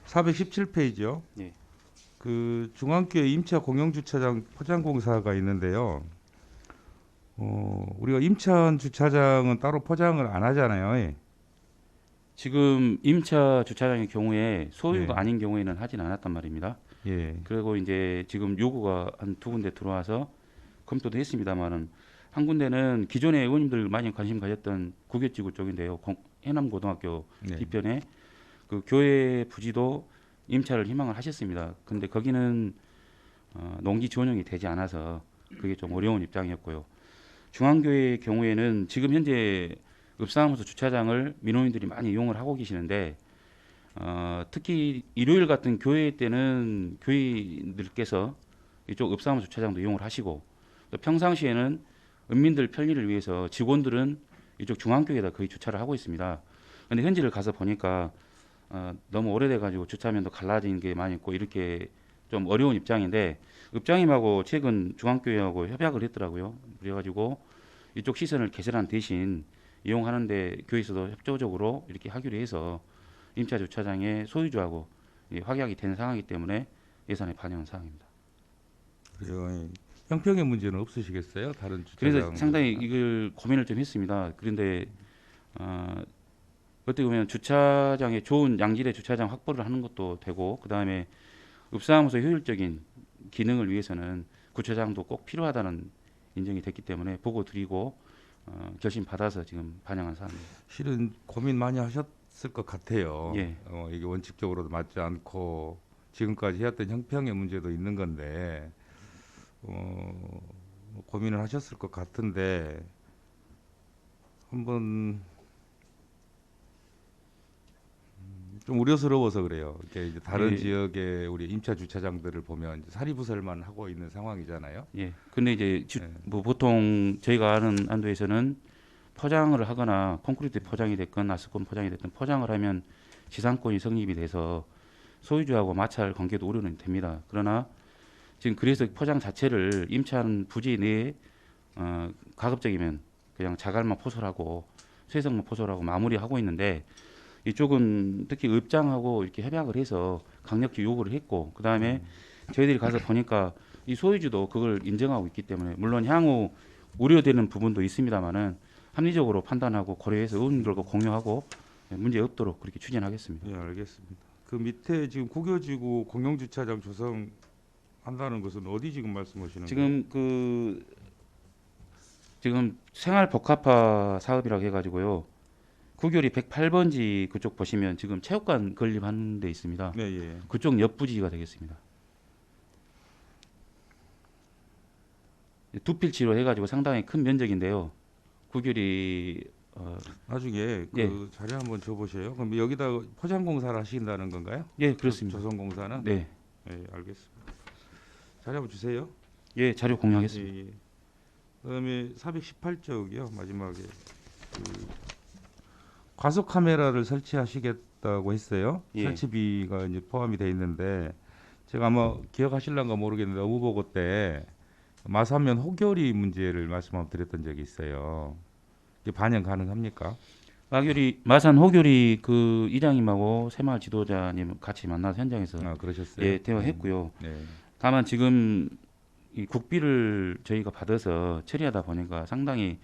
417페이지요. 예. 그 중앙교회 임차 공영주차장 포장공사가 있는데요. 우리가 임차한 주차장은 따로 포장을 안 하잖아요. 예. 지금 임차 주차장의 경우에 소유가 네. 아닌 경우에는 하진 않았단 말입니다. 예. 그리고 이제 지금 요구가 한 두 군데 들어와서 검토도 했습니다만은 한 군데는 기존에 의원님들 많이 관심 가졌던 구교지구 쪽인데요. 해남고등학교 네. 뒤편에 그 교회 부지도 임차를 희망을 하셨습니다. 근데 거기는 농지 지원형이 되지 않아서 그게 좀 어려운 입장이었고요. 중앙교회의 경우에는 지금 현재 읍사무소 주차장을 민원인들이 많이 이용을 하고 계시는데 특히 일요일 같은 교회 때는 교인들께서 이쪽 읍사무소 주차장도 이용을 하시고 또 평상시에는 은민들 편리를 위해서 직원들은 이쪽 중앙교회에다 거의 주차를 하고 있습니다. 근데 현지를 가서 보니까 너무 오래돼 가지고 주차면도 갈라진 게 많이 있고 이렇게 좀 어려운 입장인데 읍장님하고 최근 중앙교회하고 협약을 했더라고요. 그래가지고 이쪽 시설을 개설한 대신 이용하는데 교회에서도 협조적으로 이렇게 하기로 해서 임차 주차장의 소유주하고 확약이 된 상황이기 때문에 예산에 반영한 사항입니다. 그래요. 예. 형평의 문제는 없으시겠어요? 다른 주차장. 그래서 상당히 이걸 고민을 좀 했습니다. 그런데 어떻게 보면 주차장에 좋은 양질의 주차장 확보를 하는 것도 되고 그 다음에 읍사무소 효율적인 기능을 위해서는 구차장도 꼭 필요하다는 인정이 됐기 때문에 보고 드리고 결심 받아서 지금 반영한 사항입니다. 실은 고민 많이 하셨을 것 같아요. 예. 이게 원칙적으로도 맞지 않고 지금까지 해왔던 형평의 문제도 있는 건데 고민을 하셨을 것 같은데 한번 좀 우려스러워서 그래요. 이게 이제 다른 예. 지역의 우리 임차 주차장들을 보면 이제 사리부설만 하고 있는 상황이잖아요. 예. 근데 이제 네. 뭐 보통 저희가 아는 안도에서는 포장을 하거나 콘크리트 포장이 됐건 아스콘 포장이 됐든 포장을 하면 지상권이 성립이 돼서 소유주하고 마찰 관계도 우려는 됩니다. 그러나 지금 그래서 포장 자체를 임차한 부지 내에 가급적이면 그냥 자갈만 포설하고 쇠석만 포설하고 마무리하고 있는데 이쪽은 특히 읍장하고 이렇게 협약을 해서 강력히 요구를 했고 그 다음에 저희들이 가서 보니까 이 소유주도 그걸 인정하고 있기 때문에 물론 향후 우려되는 부분도 있습니다만은 합리적으로 판단하고 고려해서 의원들과 공유하고 문제 없도록 그렇게 추진하겠습니다. 예, 알겠습니다. 그 밑에 지금 국유지구 공영주차장 조성한다는 것은 어디 지금 말씀하시는 거예요? 지금 생활복합화 사업이라고 해가지고요. 구교리 108번지 그쪽 보시면 지금 체육관 건립하는 데 있습니다. 네, 예. 그쪽 옆 부지가 되겠습니다. 두 필지로 해가지고 상당히 큰 면적인데요. 구교리 나중에 그 예. 자료 한번 줘보세요. 그럼 여기다 포장 공사를 하신다는 건가요? 예 그렇습니다. 조성 공사는? 네, 예, 알겠습니다. 자료 한번 주세요. 예 자료 공유하겠습니다. 예, 예. 그다음에 418쪽이요. 마지막에 그 과속 카메라를 설치하시겠다고 했어요. 예. 설치비가 이제 포함이 돼 있는데 제가 아마 기억하실란가 모르겠는데 업무보고 때 마산면 호교리 문제를 말씀 한번 드렸던 적이 있어요. 이게 반영 가능합니까? 마산 호교리 그 이장님하고 새마을 지도자님 같이 만나서 현장에서 아, 그러셨어요? 예 대화했고요. 네. 다만 지금 이 국비를 저희가 받아서 처리하다 보니까 상당히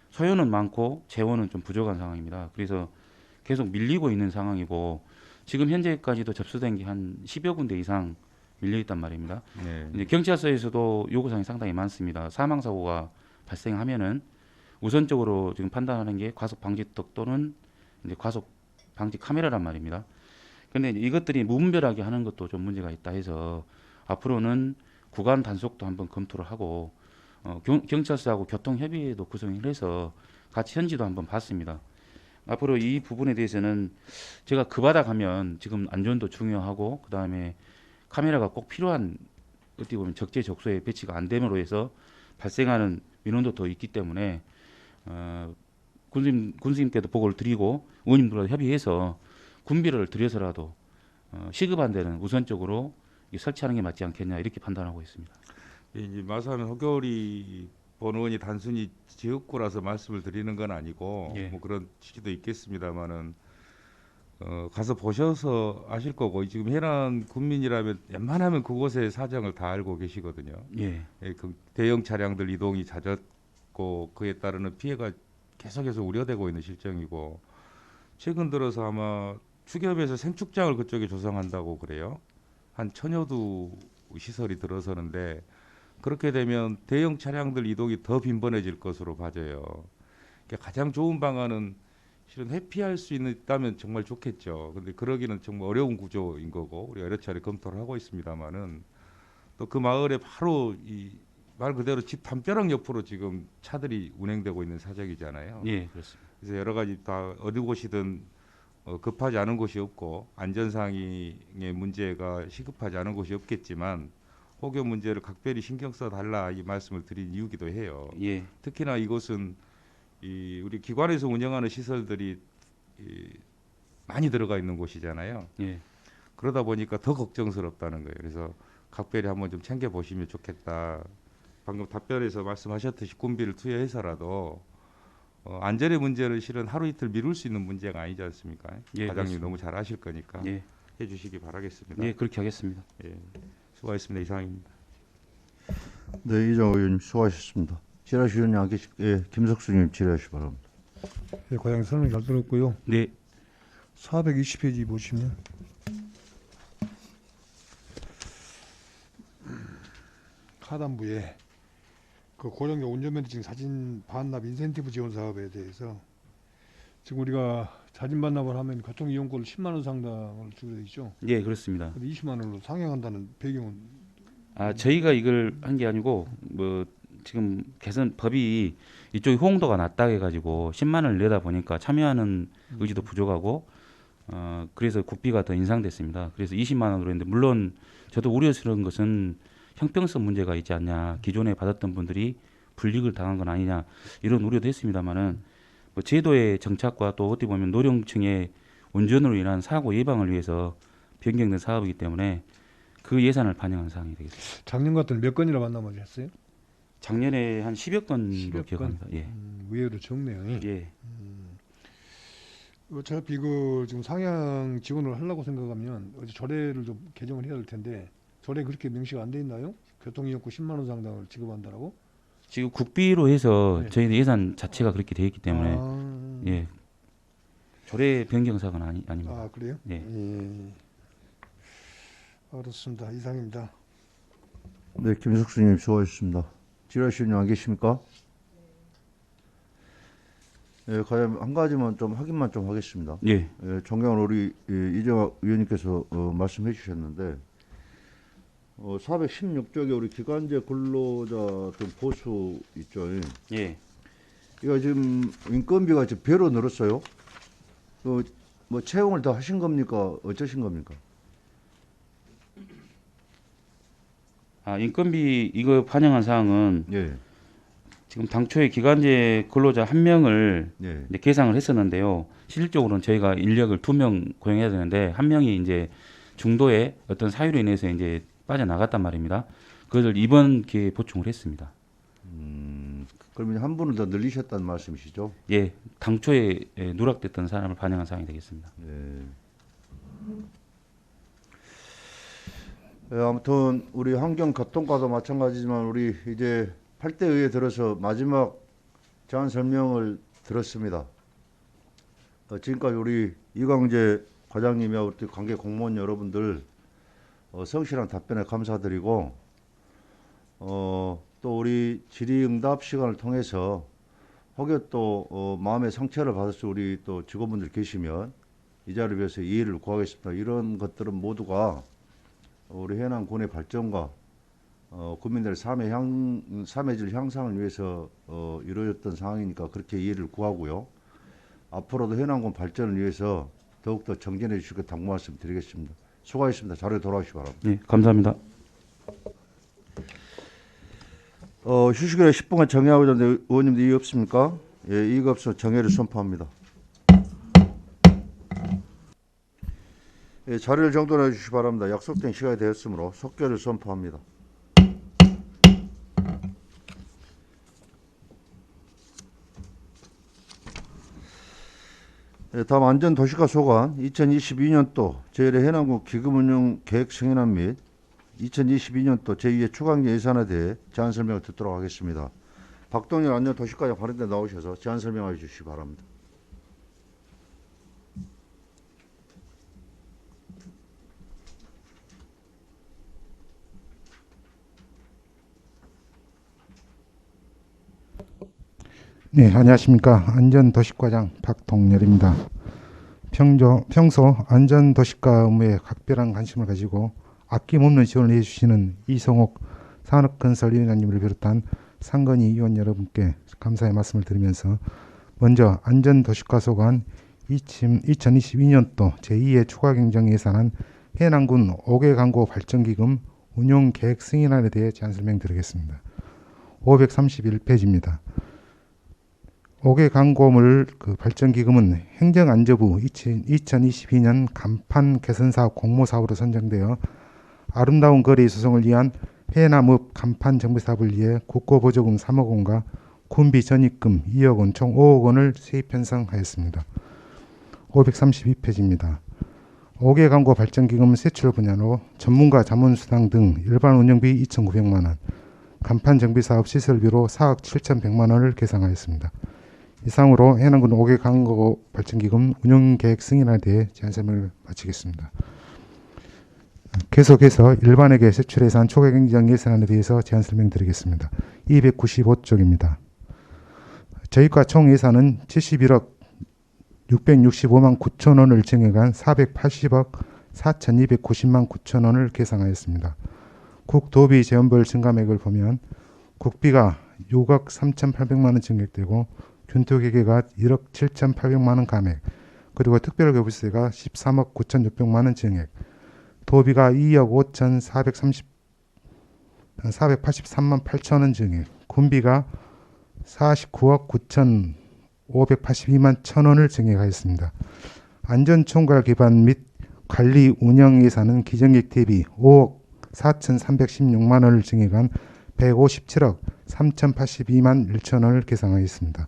소요는 많고 재원은 좀 부족한 상황입니다. 그래서 계속 밀리고 있는 상황이고 지금 현재까지도 접수된 게 한 10여 군데 이상 밀려 있단 말입니다. 네. 이제 경찰서에서도 요구사항이 상당히 많습니다. 사망 사고가 발생하면은 우선적으로 지금 판단하는 게 과속 방지턱 또는 이제 과속 방지 카메라란 말입니다. 그런데 이것들이 무분별하게 하는 것도 좀 문제가 있다 해서 앞으로는 구간 단속도 한번 검토를 하고 경찰서하고 교통협의회도 구성을 해서 같이 현지도 한번 봤습니다. 앞으로 이 부분에 대해서는 제가 그 바다 가면 지금 안전도 중요하고 그다음에 카메라가 꼭 필요한 어떻게 보면 적재적소에 배치가 안 됨으로 해서 발생하는 민원도 더 있기 때문에 군수님께도 보고를 드리고 의원님들과 협의해서 군비를 들여서라도 시급한 데는 우선적으로 설치하는 게 맞지 않겠냐 이렇게 판단하고 있습니다. 이제 말하자면 허겨울이 본 의원이 단순히 지역구라서 말씀을 드리는 건 아니고 예. 뭐 그런 취지도 있겠습니다만은 가서 보셔서 아실 거고 지금 해남 군민이라면 웬만하면 그곳의 사정을 다 알고 계시거든요. 예, 예, 그 대형 차량들 이동이 잦았고 그에 따르는 피해가 계속해서 우려되고 있는 실정이고 최근 들어서 아마 축협에서 생축장을 그쪽에 조성한다고 그래요. 한 1000여 두 시설이 들어서는데 그렇게 되면 대형 차량들 이동이 더 빈번해질 것으로 봐져요. 그러니까 가장 좋은 방안은 실은 회피할 수 있다면 정말 좋겠죠. 근데 그러기는 정말 어려운 구조인 거고 우리가 여러 차례 검토를 하고 있습니다만은 또 그 마을에 바로 이 말 그대로 집 담벼락 옆으로 지금 차들이 운행되고 있는 사정이잖아요. 예, 그렇습니다. 그래서 여러 가지 다 어느 곳이든 급하지 않은 곳이 없고 안전상의 문제가 시급하지 않은 곳이 없겠지만 혹여 문제를 각별히 신경 써 달라 이 말씀을 드린 이유기도 해요. 예, 특히나 이곳은 우리 기관에서 운영하는 시설들이 많이 들어가 있는 곳이잖아요. 예, 그러다 보니까 더 걱정스럽다는 거예요. 그래서 각별히 한번 좀 챙겨 보시면 좋겠다. 방금 답변에서 말씀하셨듯이 군비를 투여해서라도 안전의 문제를 실은 하루 이틀 미룰 수 있는 문제가 아니지 않습니까? 예, 과장님 그렇습니다. 너무 잘 아실 거니까 예, 해주시기 바라겠습니다. 예, 그렇게 하겠습니다. 예, 수고하셨습니다. 이상입니다. 네, 이정 의원님 수고하셨습니다. 질의하실 의원님 안 계시, 예, 김석수님 질의하시 바랍니다. 예, 과장님 설명 잘 들었고요. 네, 420페이지 보시면 하단부에 그 고령자 운전면허증 사진 반납 인센티브 지원 사업에 대해서 지금 우리가 사진 반납을 하면 교통 이용권을 10만 원 상당을 주게 돼 있죠. 예, 그렇습니다. 근데 20만 원으로 상향한다는 배경은 저희가 이걸 한 게 아니고 뭐 지금 개선 법이 이쪽이 호응도가 낮다 해가지고 10만 원을 내다 보니까 참여하는 의지도 부족하고 그래서 국비가 더 인상됐습니다. 그래서 20만 원으로 했는데 물론 저도 우려스러운 것은 형평성 문제가 있지 않냐, 기존에 받았던 분들이 불이익을 당한 건 아니냐 이런 우려도 했습니다만은 뭐 제도의 정착과 또 어떻게 보면 노령층의 운전으로 인한 사고 예방을 위해서 변경된 사업이기 때문에 그 예산을 반영한 사항이 되겠습니다. 작년 같은 몇 건이나 만나면 했어요? 작년에 한 10여 건으로 10여 기억합니다. 예. 의외로 적네요. 예. 어차피 그 지금 상향 지원을 하려고 생각하면 어제 조례를 좀 개정을 해야 될 텐데 조례 그렇게 명시가 안 돼 있나요? 교통이용권 10만 원 상당을 지급한다라고? 지금 국비로 해서 네. 저희 예산 자체가 그렇게 되어 있기 때문에 예. 조례 변경 사항은 아닙니다. 아 그래요? 예. 예. 알았습니다. 이상입니다. 네, 김석수님 수고하셨습니다. 질의하실 의원님 안 계십니까? 예, 과연 한 가지만 좀 확인만 좀 하겠습니다. 예. 예, 존경하는 우리 이정학 의원님께서 말씀해 주셨는데 416쪽에 우리 기간제 근로자 등 보수 있죠. 예. 이거 지금 인건비가 지금 배로 늘었어요. 뭐 채용을 더 하신 겁니까? 어쩌신 겁니까? 인건비 이거 반영한 사항은 예, 지금 당초에 기간제 근로자 1명을 예, 이제 계상을 했었는데요. 실질적으로는 저희가 인력을 2명 고용해야 되는데 한 명이 이제 중도에 어떤 사유로 인해서 이제 빠져나갔단 말입니다. 그것을 이번 기회에 보충을 했습니다. 그러면 한 분을 더 늘리셨다는 말씀이시죠? 예, 당초에 누락됐던 사람을 반영한 사항이 되겠습니다. 예. 예, 아무튼 우리 환경교통과도 마찬가지지만 우리 이제 8대 의회 들어서 마지막 제안 설명을 들었습니다. 지금까지 우리 이광재 과장님이와 우리 관계 공무원 여러분들 성실한 답변에 감사드리고 또 우리 질의응답 시간을 통해서 혹여 또 마음의 상처를 받았을 우리 또 직원분들 계시면 이 자리를 위해서 이해를 구하겠습니다. 이런 것들은 모두가 우리 해남군의 발전과 국민들의 삶의 질 향상을 위해서 이루어졌던 상황이니까 그렇게 이해를 구하고요. 앞으로도 해남군 발전을 위해서 더욱더 정진해 주시고 당부 말씀 드리겠습니다. 수고하셨습니다. 자료에 돌아오시기 바랍니다. 예, 감사합니다. 휴식을 10분간 정회하고 있는데 의원님들 이의 없습니까? 예, 이의가 없어 정회를 선포합니다. 예, 자리를 정돈해 주시기 바랍니다. 약속된 시간이 되었으므로 속결을 선포합니다. 예, 다음 안전도시가 소관 2022년도 제1회 해남군 기금운용 계획 승인안 및 2022년도 제2회 추가경제 예산에 대해 제안 설명을 듣도록 하겠습니다. 박동일 안전도시과장 발언대 나오셔서 제안 설명해 주시기 바랍니다. 네, 안녕하십니까. 안전도시과장 박동열입니다. 평소 안전도시과 업무에 각별한 관심을 가지고 아낌없는 지원을 해주시는 이성옥 산업건설위원장님을 비롯한 상건위 의원 여러분께 감사의 말씀을 드리면서 먼저 안전도시과 소관 2022년도 제2회 추가경정 예산안 해남군 5개 강고 발전기금 운용계획 승인안에 대해 제안 설명드리겠습니다. 531페이지입니다. 5개 강고물 발전기금은 행정안전부 2022년 간판 개선사업 공모사업으로 선정되어 아름다운 거리 조성을 위한 해남읍 간판 정비사업을 위해 국고보조금 3억 원과 군비 전입금 2억 원 총 5억 원을 세입 편성하였습니다. 532페이지입니다. 5개 강고 발전기금 세출 분야로 전문가 자문수당 등 일반 운영비 2,900만 원, 간판 정비사업 시설비로 4억 7,100만 원을 계상하였습니다. 이상으로 해남군 5개 강고 발전기금 운영계획 승인안에 대해 제안 설명을 마치겠습니다. 계속해서 일반회계 세출예산 초과경정 예산안에 대해서 제안 설명드리겠습니다. 295쪽입니다. 저희과 총 예산은 71억 665만 9천 원을 증액한 480억 4,290만 9천 원을 계상하였습니다. 국도비 재원별 증감액을 보면 국비가 6억 3,800만 원 증액되고 균토계계가 1억 7,800만 원 감액, 그리고 특별교부세가 13억 9,600만 원 증액, 도비가 2억 483만 8천 원 증액, 군비가 49억 9,582만 1천 원을 증액하였습니다. 안전총괄 기반 및 관리 운영 예산은 기정액 대비 5억 4,316만 원을 증액한 157억 3,082만 1천 원을 계상하였습니다.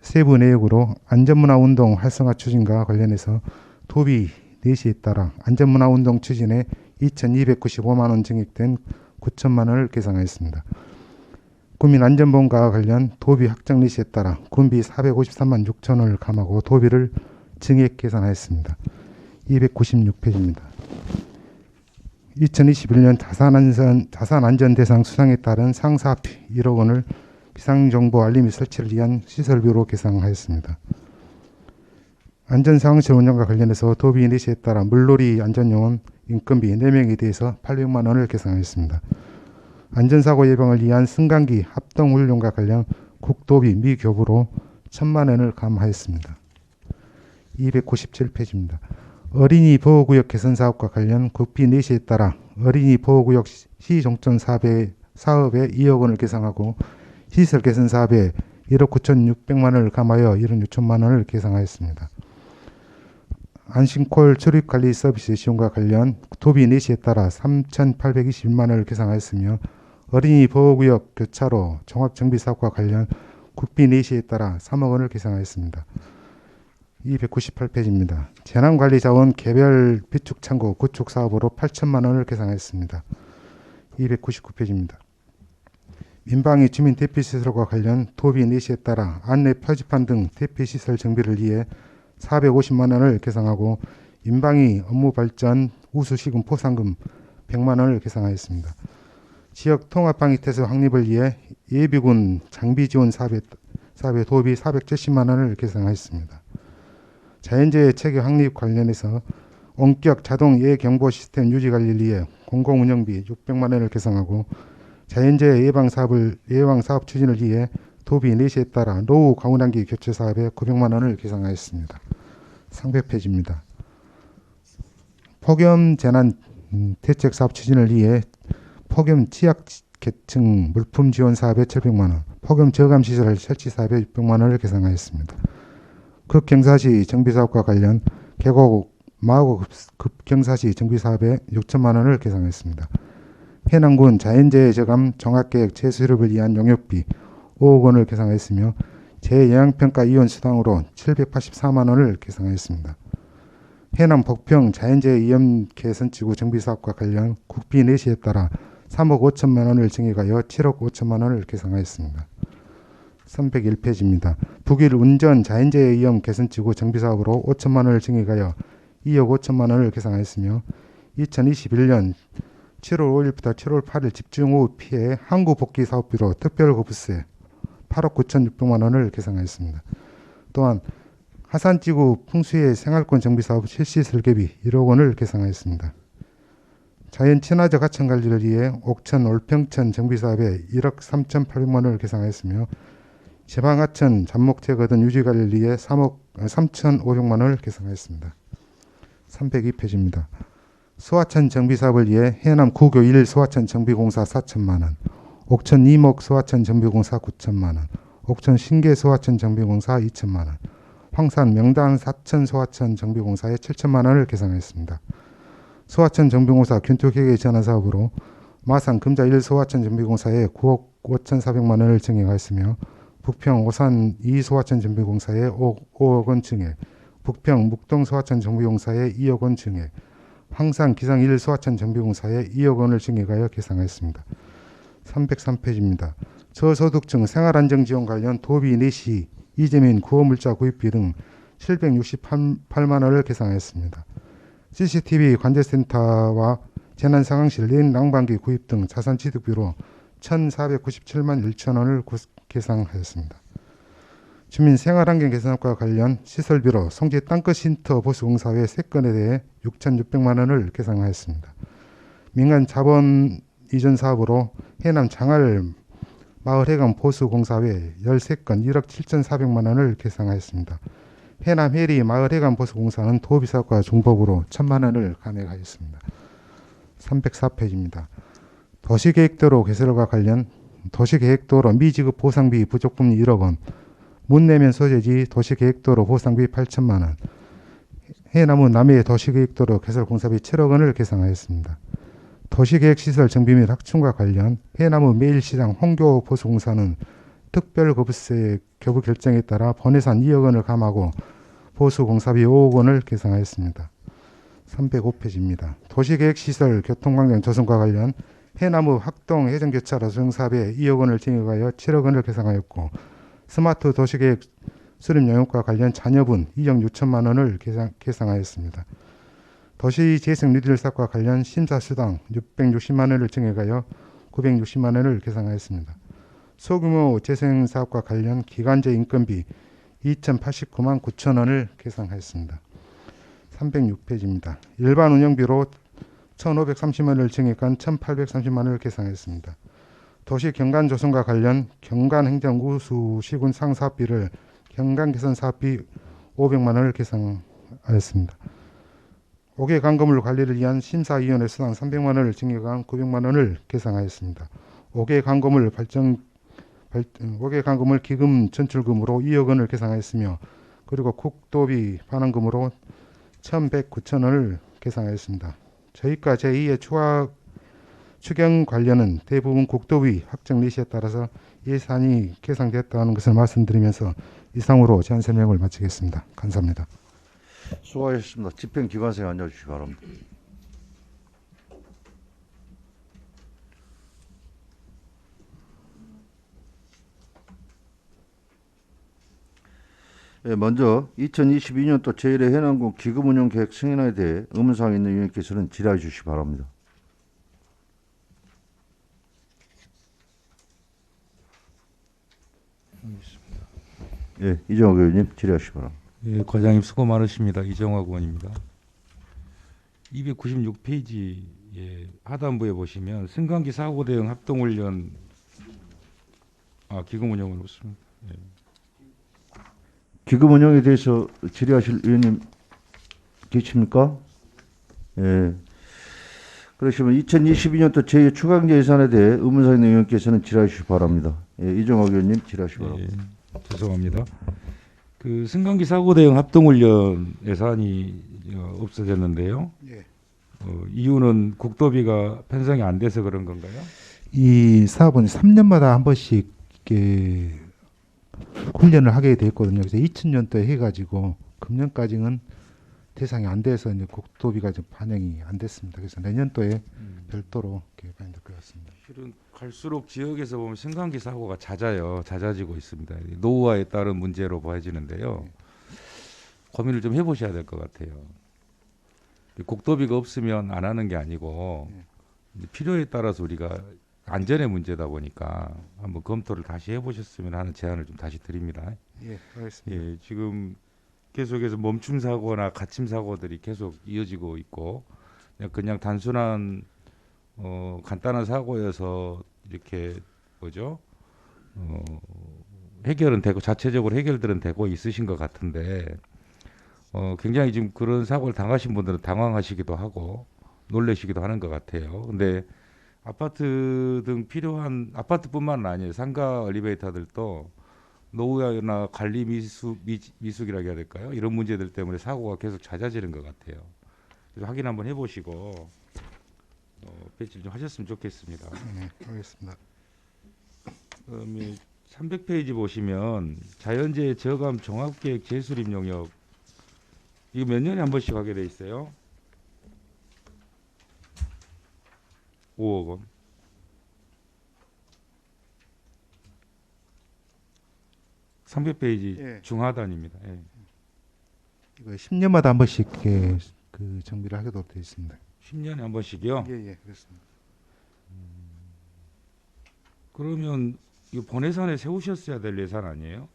세부 내역으로 안전문화운동 활성화 추진과 관련해서 도비 내시에 따라 안전문화운동 추진에 2,295만 원 증액된 9천만 원을 계상하였습니다. 국민안전보험과 관련 도비 확정 내시에 따라 군비 453만 6천 원을 감하고 도비를 증액 계산하였습니다. 296페이지입니다. 2021년 자산안전대상 수상에 따른 상사비 1억 원을 비상정보 알림이 설치를 위한 시설비로 계상하였습니다. 안전상황실 운영과 관련해서 도비 내시에 따라 물놀이 안전요원 인건비 4명에 대해서 800만 원을 계상하였습니다. 안전사고 예방을 위한 승강기 합동훈련과 관련 국도비 미교부로 1,000만 원을 감하였습니다. 297페이지입니다. 어린이 보호구역 개선사업과 관련 국비 내시에 따라 어린이 보호구역 시종점 사업에 2억 원을 계상하고 시설 개선 사업에 1억 9,600만 원을 감하여 1억 6천만 원을 계상하였습니다. 안심콜 출입관리 서비스 지원과 관련 도비 내시에 따라 3,821만 원을 계상하였으며 어린이 보호구역 교차로 종합정비사업과 관련 국비 내시에 따라 3억 원을 계상하였습니다. 298페이지입니다. 재난관리자원 개별 비축창고 구축 사업으로 8천만 원을 계상하였습니다. 299페이지입니다. 민방위 주민 대피시설과 관련 도비 내시에 따라 안내 표지판 등 대피시설 정비를 위해 450만 원을 계상하고 민방위 업무 발전 우수시금 포상금 100만 원을 계상하였습니다. 지역 통합방위 태세 확립을 위해 예비군 장비 지원 사업에 도비 470만 원을 계상하였습니다. 자연재해 체계 확립 관련해서 원격 자동 예경보 시스템 유지 관리를 위해 공공운영비 600만 원을 계상하고 자연재해 예방 사업 추진을 위해 도비 내시에 따라 노후 강운환기 교체 사업에 900만 원을 계상하였습니다. 상백페이지입니다. 폭염 재난 대책 사업 추진을 위해 폭염 취약계층 물품 지원 사업에 700만 원, 폭염 저감 시설 설치 사업에 600만 원을 계상하였습니다. 급경사시 정비 사업과 관련 계곡 마고 급경사시 정비 사업에 6천만 원을 계상했습니다. 해남군 자연재해 저감 종합계획 재수립을 위한 용역비 5억 원을 계상했으며 재영향평가 이원 수당으로 784만 원을 계상했습니다. 해남 복평 자연재해 위험 개선지구 정비 사업과 관련 국비 내시에 따라 3억 5천만 원을 증액하여 7억 5천만 원을 계상하였습니다. 301페이지입니다. 북일 운전 자연재해 위험 개선지구 정비 사업으로 5천만 원을 증액하여 2억 5천만 원을 계상하였으며 2021년 7월 5일부터 7월 8일 집중호우 피해 항구복귀 사업비로 특별거부세 8억 9,600만 원을 계상하였습니다. 또한 하산지구 풍수해 생활권 정비 사업 실시 설계비 1억 원을 계상하였습니다. 자연 친화적 하천 관리를 위해 옥천 올평천 정비 사업에 1억 3,800만 원을 계상하였으며 제방하천 잡목 제거 등 유지 관리를 위해 3,500만 원을 계상하였습니다. 302페이지입니다. 소하천 정비 사업을 위해 해남 구교 1 소하천 정비공사 4천만 원, 옥천 이목 소하천 정비공사 9천만 원, 옥천 신계 소하천 정비공사 2천만 원, 황산 명단 사천 소하천 정비공사에 7천만 원을 계상했습니다. 소하천 정비공사 균토계획 전환 사업으로 마산 금자 1 소하천 정비공사에 9억 5,400만 원을 증액하였으며 북평 오산 2 소하천 정비공사에 5억 원 증액, 북평 묵동 소하천 정비공사에 2억 원 증액, 황산 기상 1 소하천 정비공사에 2억 원을 증액하여 계상하였습니다. 303페이지입니다. 저소득층 생활안정지원 관련 도비 내시 이재민 구호물자 구입비 등 768만 원을 계상하였습니다. CCTV 관제센터와 재난상황실 레인 낭방기 구입 등 자산취득비로 1,497만 1천 원을 계상하였습니다. 주민생활환경 개선과 관련 시설비로 송지 땅끝 쉼터 보수공사회 3건에 대해 6,600만 원을 계상하였습니다. 민간 자본 이전 사업으로 해남 장알 마을해감 보수공사회 13건 1억 7,400만 원을 계상하였습니다. 해남 해리 마을해감 보수공사는 도비사업과 중복으로 1,000만 원을 감액하였습니다. 304페이지입니다. 도시계획도로 개설과 관련 도시계획도로 미지급 보상비 부족분이 1억 원, 문내면 소재지 도시계획도로 보상비 8천만 원, 해남은 남해 도시계획도로 개설 공사비 7억 원을 계상하였습니다. 도시계획시설 정비 및 확충과 관련 해남의 매일시장 홍교 보수공사는 특별거부세 교부 결정에 따라 번해산 2억 원을 감하고 보수공사비 5억 원을 계상하였습니다. 305페이지입니다. 도시계획시설 교통광장 조성과 관련 해남의 학동 해전교차로 조성사업에 2억 원을 증액하여 7억 원을 계상하였고 스마트 도시계획 수립 용역과 관련 잔여분 2억 6천만 원을 계상하였습니다. 도시재생 뉴딜 사업과 관련 심사수당 660만 원을 증액하여 960만 원을 계상하였습니다. 소규모 재생사업과 관련 기간제 인건비 2,089만 9천 원을 계상하였습니다. 306페이지입니다. 일반 운영비로 1,530만 원을 증액한 1,830만 원을 계상했습니다. 도시 경관 조성과 관련 경관 행정 우수 시군 상사업비를 경관 개선 사업비 500만 원을 계상하였습니다. 5개 강건물 관리를 위한 심사위원회 수당 300만 원을 증액한 900만 원을 계상하였습니다. 5개 강건물 기금 전출금으로 2억 원을 계상하였으며 그리고 국도비 반환금으로 1,109천 원을 계상하였습니다. 저희가 제2의 추경 관련은 대부분 국도비 확정 내시에 따라서 예산이 계상되었다는 것을 말씀드리면서 이상으로 제안 설명을 마치겠습니다. 감사합니다. 수고하셨습니다. 집행기관장에 앉아주시기 바랍니다. 예, 먼저 2022년도 제1회 해남군 기금운용계획 승인에 대해 의문사항이 있는 위원께서는 질의해 주시기 바랍니다. 예, 이정학 의원님 질의하시기 바랍니다. 예, 과장님 수고 많으십니다. 이정학 의원입니다. 296페이지 예, 하단부에 보시면 승강기 사고 대응 합동훈련 기금 운영은 없습니다. 기금 운영에 대해서 질의하실 의원님 계십니까? 예. 그러시면 2022년도 제2 추가경제 예산에 대해 의문사 있는 의원께서는 질의하시기 바랍니다. 예, 이종학 의원님 질의하시기 바랍니다. 죄송합니다. 그 승강기 사고 대응 합동훈련 예산이 없어졌는데요. 예. 이유는 국도비가 편성이 안 돼서 그런 건가요? 이 사업은 3년마다 한 번씩 이렇게 훈련을 하게 돼 있거든요. 그래서 2000년도에 해가지고 금년까지는 대상이 안 돼서 이제 국도비가 좀 반영이 안 됐습니다. 그래서 내년도에 별도로 이렇게 반영될 것 같습니다. 실은 갈수록 지역에서 보면 승강기 사고가 잦아지고 있습니다. 노후화에 따른 문제로 보여지는데요. 고민을 좀 해보셔야 될 것 같아요. 국도비가 없으면 안 하는 게 아니고 이제 필요에 따라서 우리가 안전의 문제다 보니까 한번 검토를 다시 해보셨으면 하는 제안을 좀 다시 드립니다. 예, 알겠습니다. 예, 지금 계속해서 멈춤 사고나 갇힘 사고들이 계속 이어지고 있고 그냥 단순한 간단한 사고여서 이렇게 해결은 되고 자체적으로 해결들은 되고 있으신 것 같은데 굉장히 지금 그런 사고를 당하신 분들은 당황하시기도 하고 놀라시기도 하는 것 같아요. 근데 아파트 등 필요한 아파트뿐만 아니에요. 상가 엘리베이터들도 노후화나 관리 미숙이라고 해야 될까요? 이런 문제들 때문에 사고가 계속 잦아지는 것 같아요. 그래서 확인 한번 해보시고 배치를 좀 하셨으면 좋겠습니다. 네, 알겠습니다. 그다음에 300페이지 보시면 자연재해 저감 종합계획 재수립 용역 이거 몇 년에 한 번씩 하게 돼 있어요? 5억 원. (300페이지) 예. 중하단입니다. 예. 이거 10년마다 한 번씩 이렇게 그 정비를 하게도 되어 있습니다. 10년에 한 번씩이요? 예, 그렇습니다. 그러면 이거 본예산에 세우셨어야 될 예산 아니에요?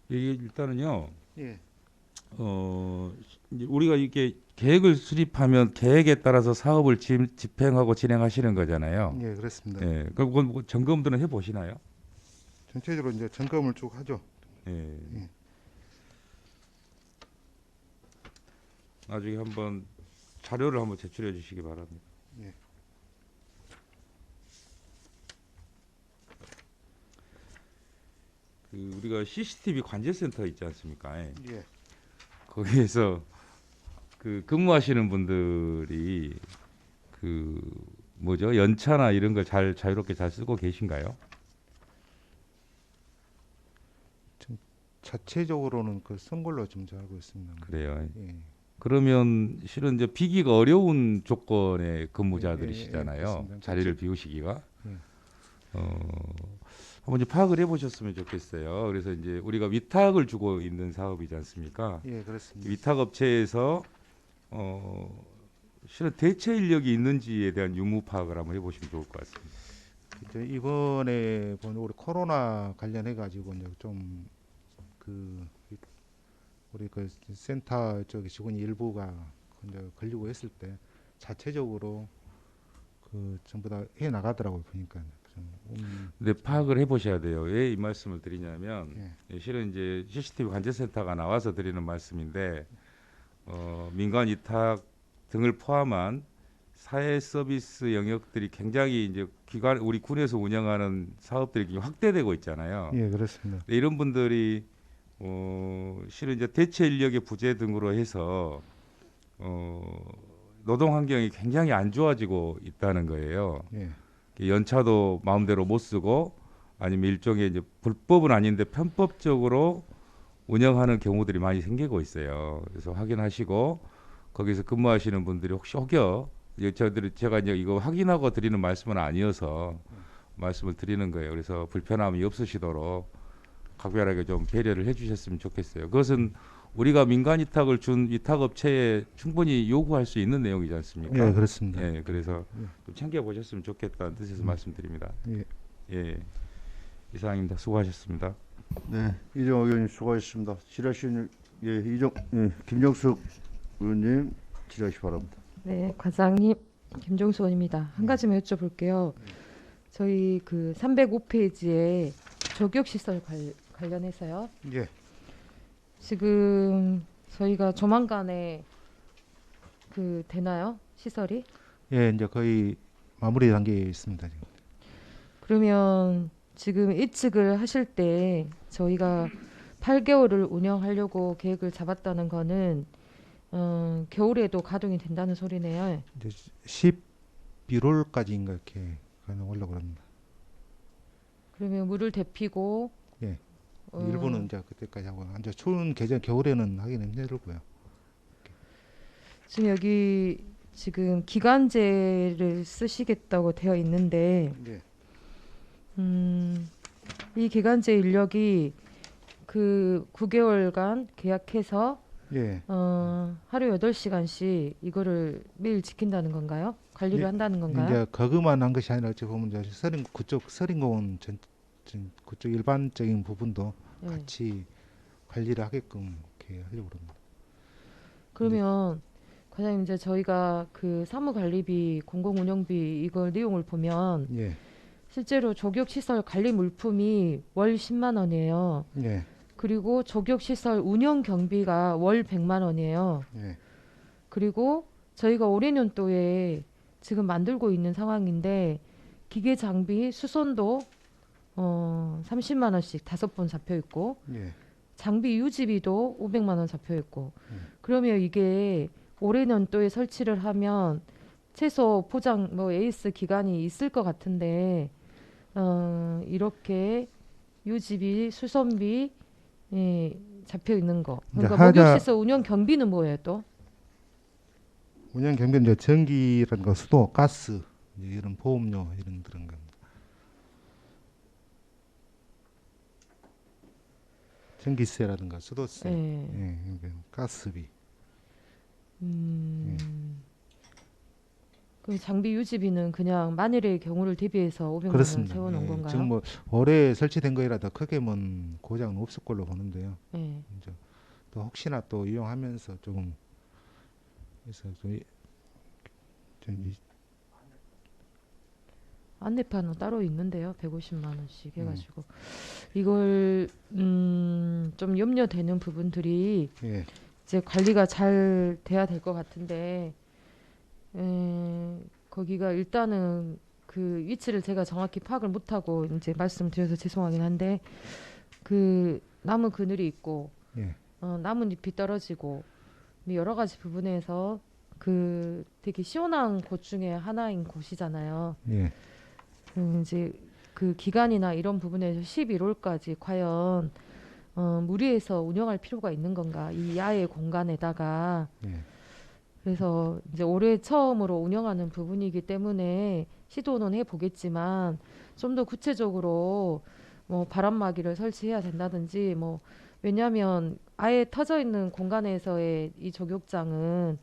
이게 일단은요. 예. 이제 우리가 이렇게 계획을 수립하면 계획에 따라서 사업을 집행하고 진행하시는 거잖아요. 예, 그렇습니다. 예. 그건 뭐 점검들은 해 보시나요? 전체적으로 이제 점검을 쭉 하죠. 예. 예. 나중에 한번 자료를 한번 제출해 주시기 바랍니다. 예. 그 우리가 CCTV 관제센터 있지 않습니까? 예. 예. 거기에서 그 근무하시는 분들이 그 연차나 이런 걸 자유롭게 잘 쓰고 계신가요? 자체적으로는 그 쓴 걸로 좀 잘 알고 있습니다. 그래요. 예. 그러면 실은 이제 비기가 어려운 조건의 근무자들이시잖아요. 예, 그렇습니다. 자리를 비우시기가. 예. 한번 이제 파악을 해보셨으면 좋겠어요. 그래서 이제 우리가 위탁을 주고 있는 사업이지 않습니까? 예, 그렇습니다. 위탁 업체에서 실은 대체 인력이 있는지에 대한 유무 파악을 한번 해보시면 좋을 것 같습니다. 이제 이번에 보면 우리 코로나 관련해 가지고 이제 좀 그 우리 그 센터 쪽에 직원이 일부가 이제 걸리고 했을 때 자체적으로 그 전부 다 해 나가더라고요 보니까. 근데 파악을 해보셔야 돼요. 왜 이 말씀을 드리냐면 예. 실은 이제 CCTV 관제센터가 나와서 드리는 말씀인데 민간 위탁 등을 포함한 사회 서비스 영역들이 굉장히 이제 우리 군에서 운영하는 사업들이 확대되고 있잖아요. 예, 그렇습니다. 이런 분들이 실은 이제 대체 인력의 부재 등으로 해서 노동 환경이 굉장히 안 좋아지고 있다는 거예요. 예. 연차도 마음대로 못 쓰고 아니면 일종의 이제 불법은 아닌데 편법적으로 운영하는 경우들이 많이 생기고 있어요. 그래서 확인하시고 거기서 근무하시는 분들이 혹시 제가 이제 이거 확인하고 드리는 말씀은 아니어서 말씀을 드리는 거예요. 그래서 불편함이 없으시도록 각별하게 좀 배려를 해주셨으면 좋겠어요. 그것은 우리가 민간 위탁을 준 위탁업체에 충분히 요구할 수 있는 내용이지 않습니까? 예, 그렇습니다. 예, 그래서 좀 챙겨보셨으면 좋겠다는 뜻에서 말씀드립니다. 예. 예, 이상입니다. 수고하셨습니다. 네, 이정호 의원님 수고하셨습니다. 질의하신 김정숙 의원님 질의하시 바랍니다. 네, 과장님 김종수 의원입니다. 한 가지만 여쭤볼게요. 저희 그 305페이지에 조격시설 관련해서요. 예. 지금 저희가 조만간에 그 되나요? 시설이? 예, 이제 거의 마무리 단계에 있습니다. 지금. 그러면 지금 예측을 하실 때 저희가 8개월을 운영하려고 계획을 잡았다는 거는 겨울에도 가동이 된다는 소리네요. 이제 11월까지인가 이렇게 가능하려고 합니다. 그러면 물을 데피고 예. 어, 일부는 이제 그때까지 하고 이제 추운 계절 겨울에는 하기는 힘들고요. 지금 여기 지금 기간제를 쓰시겠다고 되어 있는데 예. 이 기간제 인력이 그 9개월간 계약해서 예. 하루 8시간씩 이거를 매일 지킨다는 건가요? 관리를 예, 한다는 건가요? 이제 그것만 한 것이 아니라 어찌 보면 이제 그쪽 서린공원 그쪽 일반적인 부분도 예. 같이 관리를 하게끔 이렇게 하려고 합니다. 그러면 과장님 이제 저희가 그 사무관리비, 공공운영비 이걸 내용을 보면 예. 실제로 조격시설 관리 물품이 월 10만 원이에요. 예. 그리고 조격시설 운영 경비가 월 100만 원이에요. 예. 그리고 저희가 올해년도에 지금 만들고 있는 상황인데 기계 장비 수선도 30만 원씩 5번 잡혀 있고 예. 장비 유지비도 500만 원 잡혀 있고 그러면 이게 올해년도에 설치를 하면 최소 포장 뭐 AS 기간이 있을 것 같은데 이렇게 유지비 수선비 잡혀 있는 거 그러니까 이제 목욕시설 운영 경비는 뭐예요 또? 운영 경비는 이제 전기라든가 수도, 가스 이제 이런 보험료 이런 그런 겁니다. 전기세라든가 수도세, 네. 예, 그러니까 가스비. 그 장비 유지비는 그냥 만일의 경우를 대비해서 500만 원 그렇습니다. 세워놓은 예, 건가요? 지금 뭐 올해 설치된 거이라도 크게 뭐 고장은 없을 걸로 보는데요. 네. 이제 또 혹시나 또 이용하면서 조금 그래서 안내판은 따로 있는데요. 150만 원씩 해가지고 이걸 좀 염려되는 부분들이 예, 이제 관리가 잘 돼야 될 것 같은데 거기가 일단은 그 위치를 제가 정확히 파악을 못하고 이제 말씀드려서 죄송하긴 한데 그 나무 그늘이 있고 예, 나뭇잎이 떨어지고 여러 가지 부분에서 그 되게 시원한 곳 중에 하나인 곳이잖아요. 예, 이제 그 기간이나 이런 부분에서 11월까지 과연 무리해서 운영할 필요가 있는 건가 이 야외 공간에다가 예. 그래서 이제 올해 처음으로 운영하는 부분이기 때문에 시도는 해보겠지만 좀 더 구체적으로 뭐 바람막이를 설치해야 된다든지 뭐 왜냐하면 아예 터져 있는 공간에서의 이 조격장은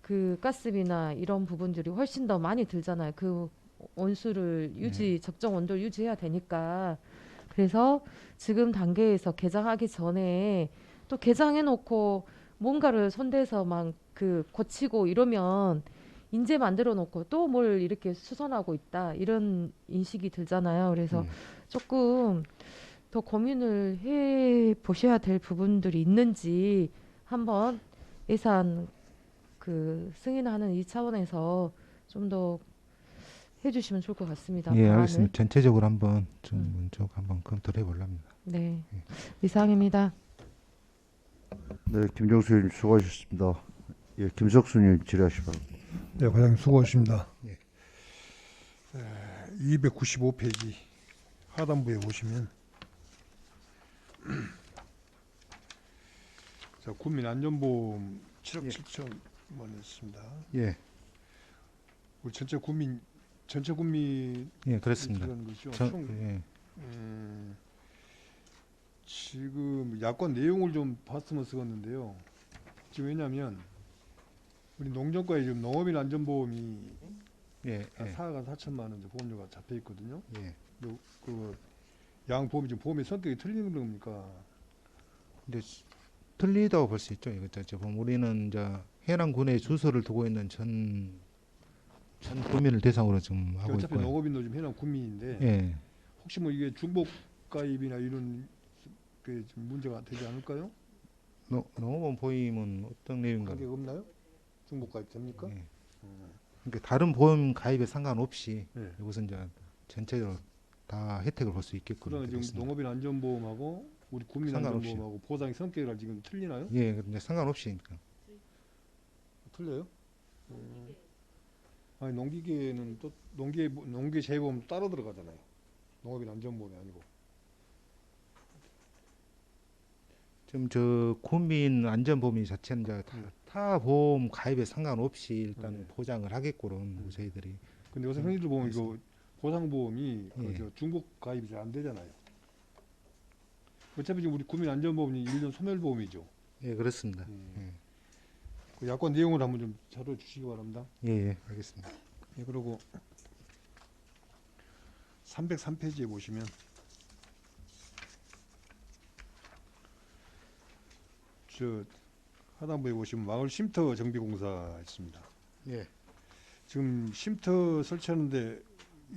그 가스비나 이런 부분들이 훨씬 더 많이 들잖아요. 그 온수를 적정 온도를 유지해야 되니까 그래서 지금 단계에서 개장하기 전에 또 개장해놓고 뭔가를 손대서 막 그 고치고 이러면 인재 만들어 놓고 또 뭘 이렇게 수선하고 있다 이런 인식이 들잖아요. 그래서 조금 더 고민을 해 보셔야 될 부분들이 있는지 한번 예산 그 승인하는 이 차원에서 좀 더 해주시면 좋을 것 같습니다. 예, 방안을. 알겠습니다. 전체적으로 한번 좀 먼저 한번 검토를 해보랍니다. 네, 이상입니다. 네, 김정수 의원님 수고하셨습니다. 예, 김석순 의원님 질의하시 바랍니다. 네, 과장님 수고하셨습니다. 예. 295페이지 하단부에 보시면 자, 국민안전보험 7억 7천만 했습니다. 예, 우리 전체 국민 예, 그렇습니다. 그런 거죠. 저, 총 예, 지금 야권 내용을 좀 봤으면 쓰겠는데요. 지금 왜냐하면 우리 농정과에 지금 농업인 안전보험이 예, 사하가 4천만 원 이제 보험료가 잡혀 있거든요. 예. 그 양보험이 지금 보험의 성격이 틀리는 겁니까? 근데 틀리다고 볼 수 있죠. 이거 보면 우리는 이제 해남군에 주소를 두고 있는 전 국민을 대상으로 지금 하고 어차피 있고요. 농업인도 지금 해남 군민인데 예. 혹시 뭐 이게 중복 가입이나 이런 게 좀 문제가 되지 않을까요? 농업원 보험은 어떤 내용인가요? 관계가 없나요? 중복 가입 됩니까? 예. 그러니까 다른 보험 가입에 상관없이 네. 이것은 이제 전체적으로 다 혜택을 볼 수 있게끔 그러나 지금 되겠습니다. 농업인 안전보험하고 우리 국민 상관없이. 안전보험하고 보상의 성격이 지금 틀리나요? 예, 근데 상관없이 그러니까. 틀려요? 아니 농기계는 또 농기 재보험 따로 들어가잖아요. 농업인 안전보험이 아니고. 지금 저 국민 안전보험 자체는 이제 타 보험 가입에 상관없이 일단 네. 보장을 하겠고는 저희들이 근데 요새 흔히들 보면 이거 보상보험이 예. 그 중복 가입이 잘 안 되잖아요. 어차피 지금 우리 국민 안전보험이 1년 소멸보험이죠. 예 그렇습니다. 그 야권 내용을 한번 좀 자료해 주시기 바랍니다. 예, 알겠습니다. 예, 그리고 303페이지에 보시면 저 하단부에 보시면 마을 쉼터 정비 공사 있습니다. 예. 지금 쉼터 설치하는데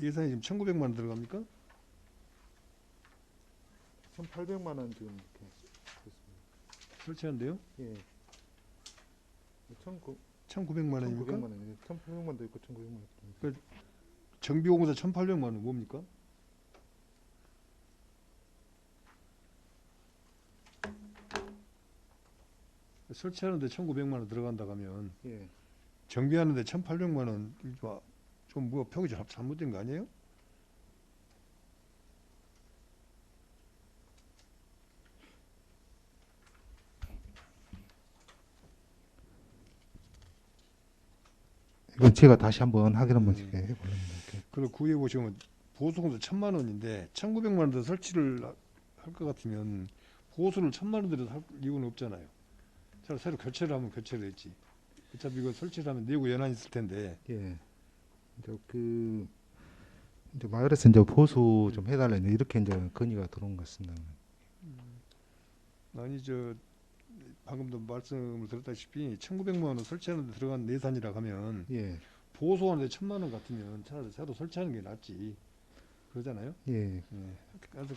예산이 지금 1,900만 원 들어갑니까? 1,800만 원 지금 이렇게 설치하는데요? 예. 1,900만 원입니까? 1,900만 원이요. 1,800만 원도 있고 1,900만 원. 정비 공사 1,800만 원 뭡니까? 설치하는데 1,900만 원 들어간다 하면 예. 정비하는데 1,800만 원 좀 뭐 표기 잘못된 거 아니에요? 이건 제가 다시 한번 확인 한번 해보려는 거. 그리고 그 위에 보시면 보수공사 1,000만 원인데 1,900만 원 더 설치를 할 것 같으면 보수를 1,000만 원 들여서 할 이유는 없잖아요. 새로 교체를 하면 교체를 했지. 어차피 이거 설치를 하면 내고 연한이 있을 텐데. 예. 이제 마을에서 이제 보수 좀 해달라는 이렇게 이제 건의가 들어온 것 같습니다. 아니 방금도 말씀을 드렸다시피 1,900만 원 설치하는 데 들어간 예산이라 하면 예. 보수하는데 1,000만 원 같으면 차라리 새로 설치하는 게 낫지. 그러잖아요. 예. 그래서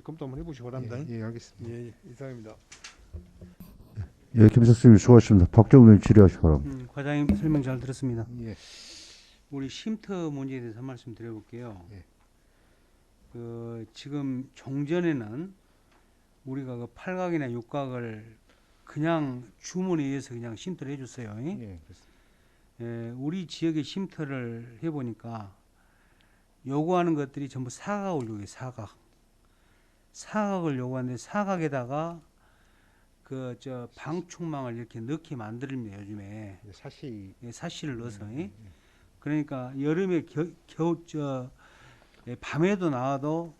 검토 한번 해보시기 바랍니다. 예, 알겠습니다. 예, 이상입니다. 예, 김석수님 수고하셨습니다. 박정우 의원 질의하시기 바랍니다. 과장님 설명 잘 들었습니다. 예. 우리 쉼터 문제에 대해서 한 말씀 드려볼게요. 예. 그 지금 종전에는 우리가 그 팔각이나 육각을 그냥 주문에 의해서 그냥 쉼터를 해줬어요. 예. 그렇습니다. 우리 지역의 쉼터를 해보니까 요구하는 것들이 전부 사각을 요구해요. 사각을 요구하는데 사각에다가 그 방충망을 이렇게 넣게 만듭니다. 요즘에 사실 사실을 넣어서. 그러니까 여름에 밤에도 나와도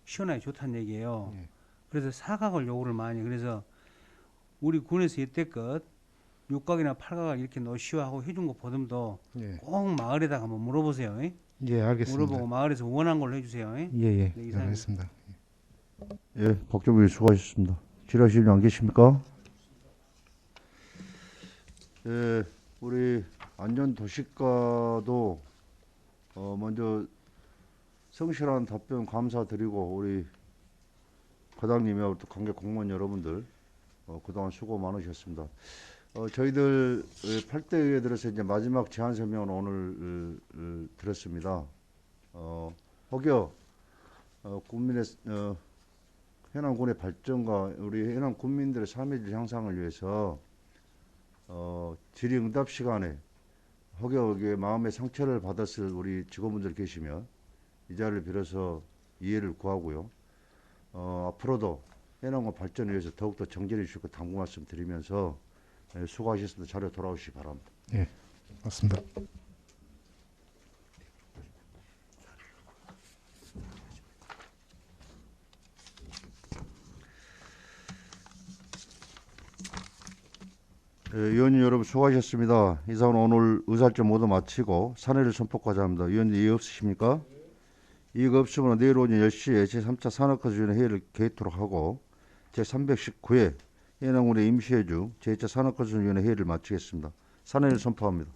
시원하게 좋다는 얘기예요. 예. 그래서 사각을 요구를 많이. 그래서 우리 군에서 이때껏 육각이나 팔각을 이렇게 놓으시오 하고 해준 거 보듬도 예. 꼭 마을에다가 한번 물어보세요. 예, 알겠습니다. 물어보고 마을에서 원한 걸로 해주세요. 예, 네, 이상입니다. 알겠습니다. 예, 박정우 의원 수고하셨습니다. 질의하실 분 안 계십니까? 예, 우리 안전도시과도 먼저 성실한 답변 감사드리고 우리 과장님하고 또 관계 공무원 여러분들 그동안 수고 많으셨습니다. 저희들 8대 의회 들어서 이제 마지막 제안 설명을 오늘 드렸습니다. 혹여 국민의 해남군의 발전과 우리 해남 군민들의 삶의 질 향상을 위해서 질의응답 시간에 혹여 마음의 상처를 받았을 우리 직원분들 계시면 이 자리를 빌어서 이해를 구하고요. 앞으로도 해남군 발전을 위해서 더욱더 정진해 주시고 당부 말씀 드리면서 수고하셨습니다. 자료 돌아오시기 바랍니다. 예, 맞습니다. 의원님 여러분 수고하셨습니다. 이상 오늘 의사일정 모두 마치고 산회를 선포하자 합니다. 의원님 이의 없으십니까? 이의가 없으면 내일 오전 10시에 제3차 산업과제위원회 회의를 개입토록 하고 제319회 해남군의 임시회주 제2차 산업과제위원회 회의를 마치겠습니다. 산회를 선포합니다.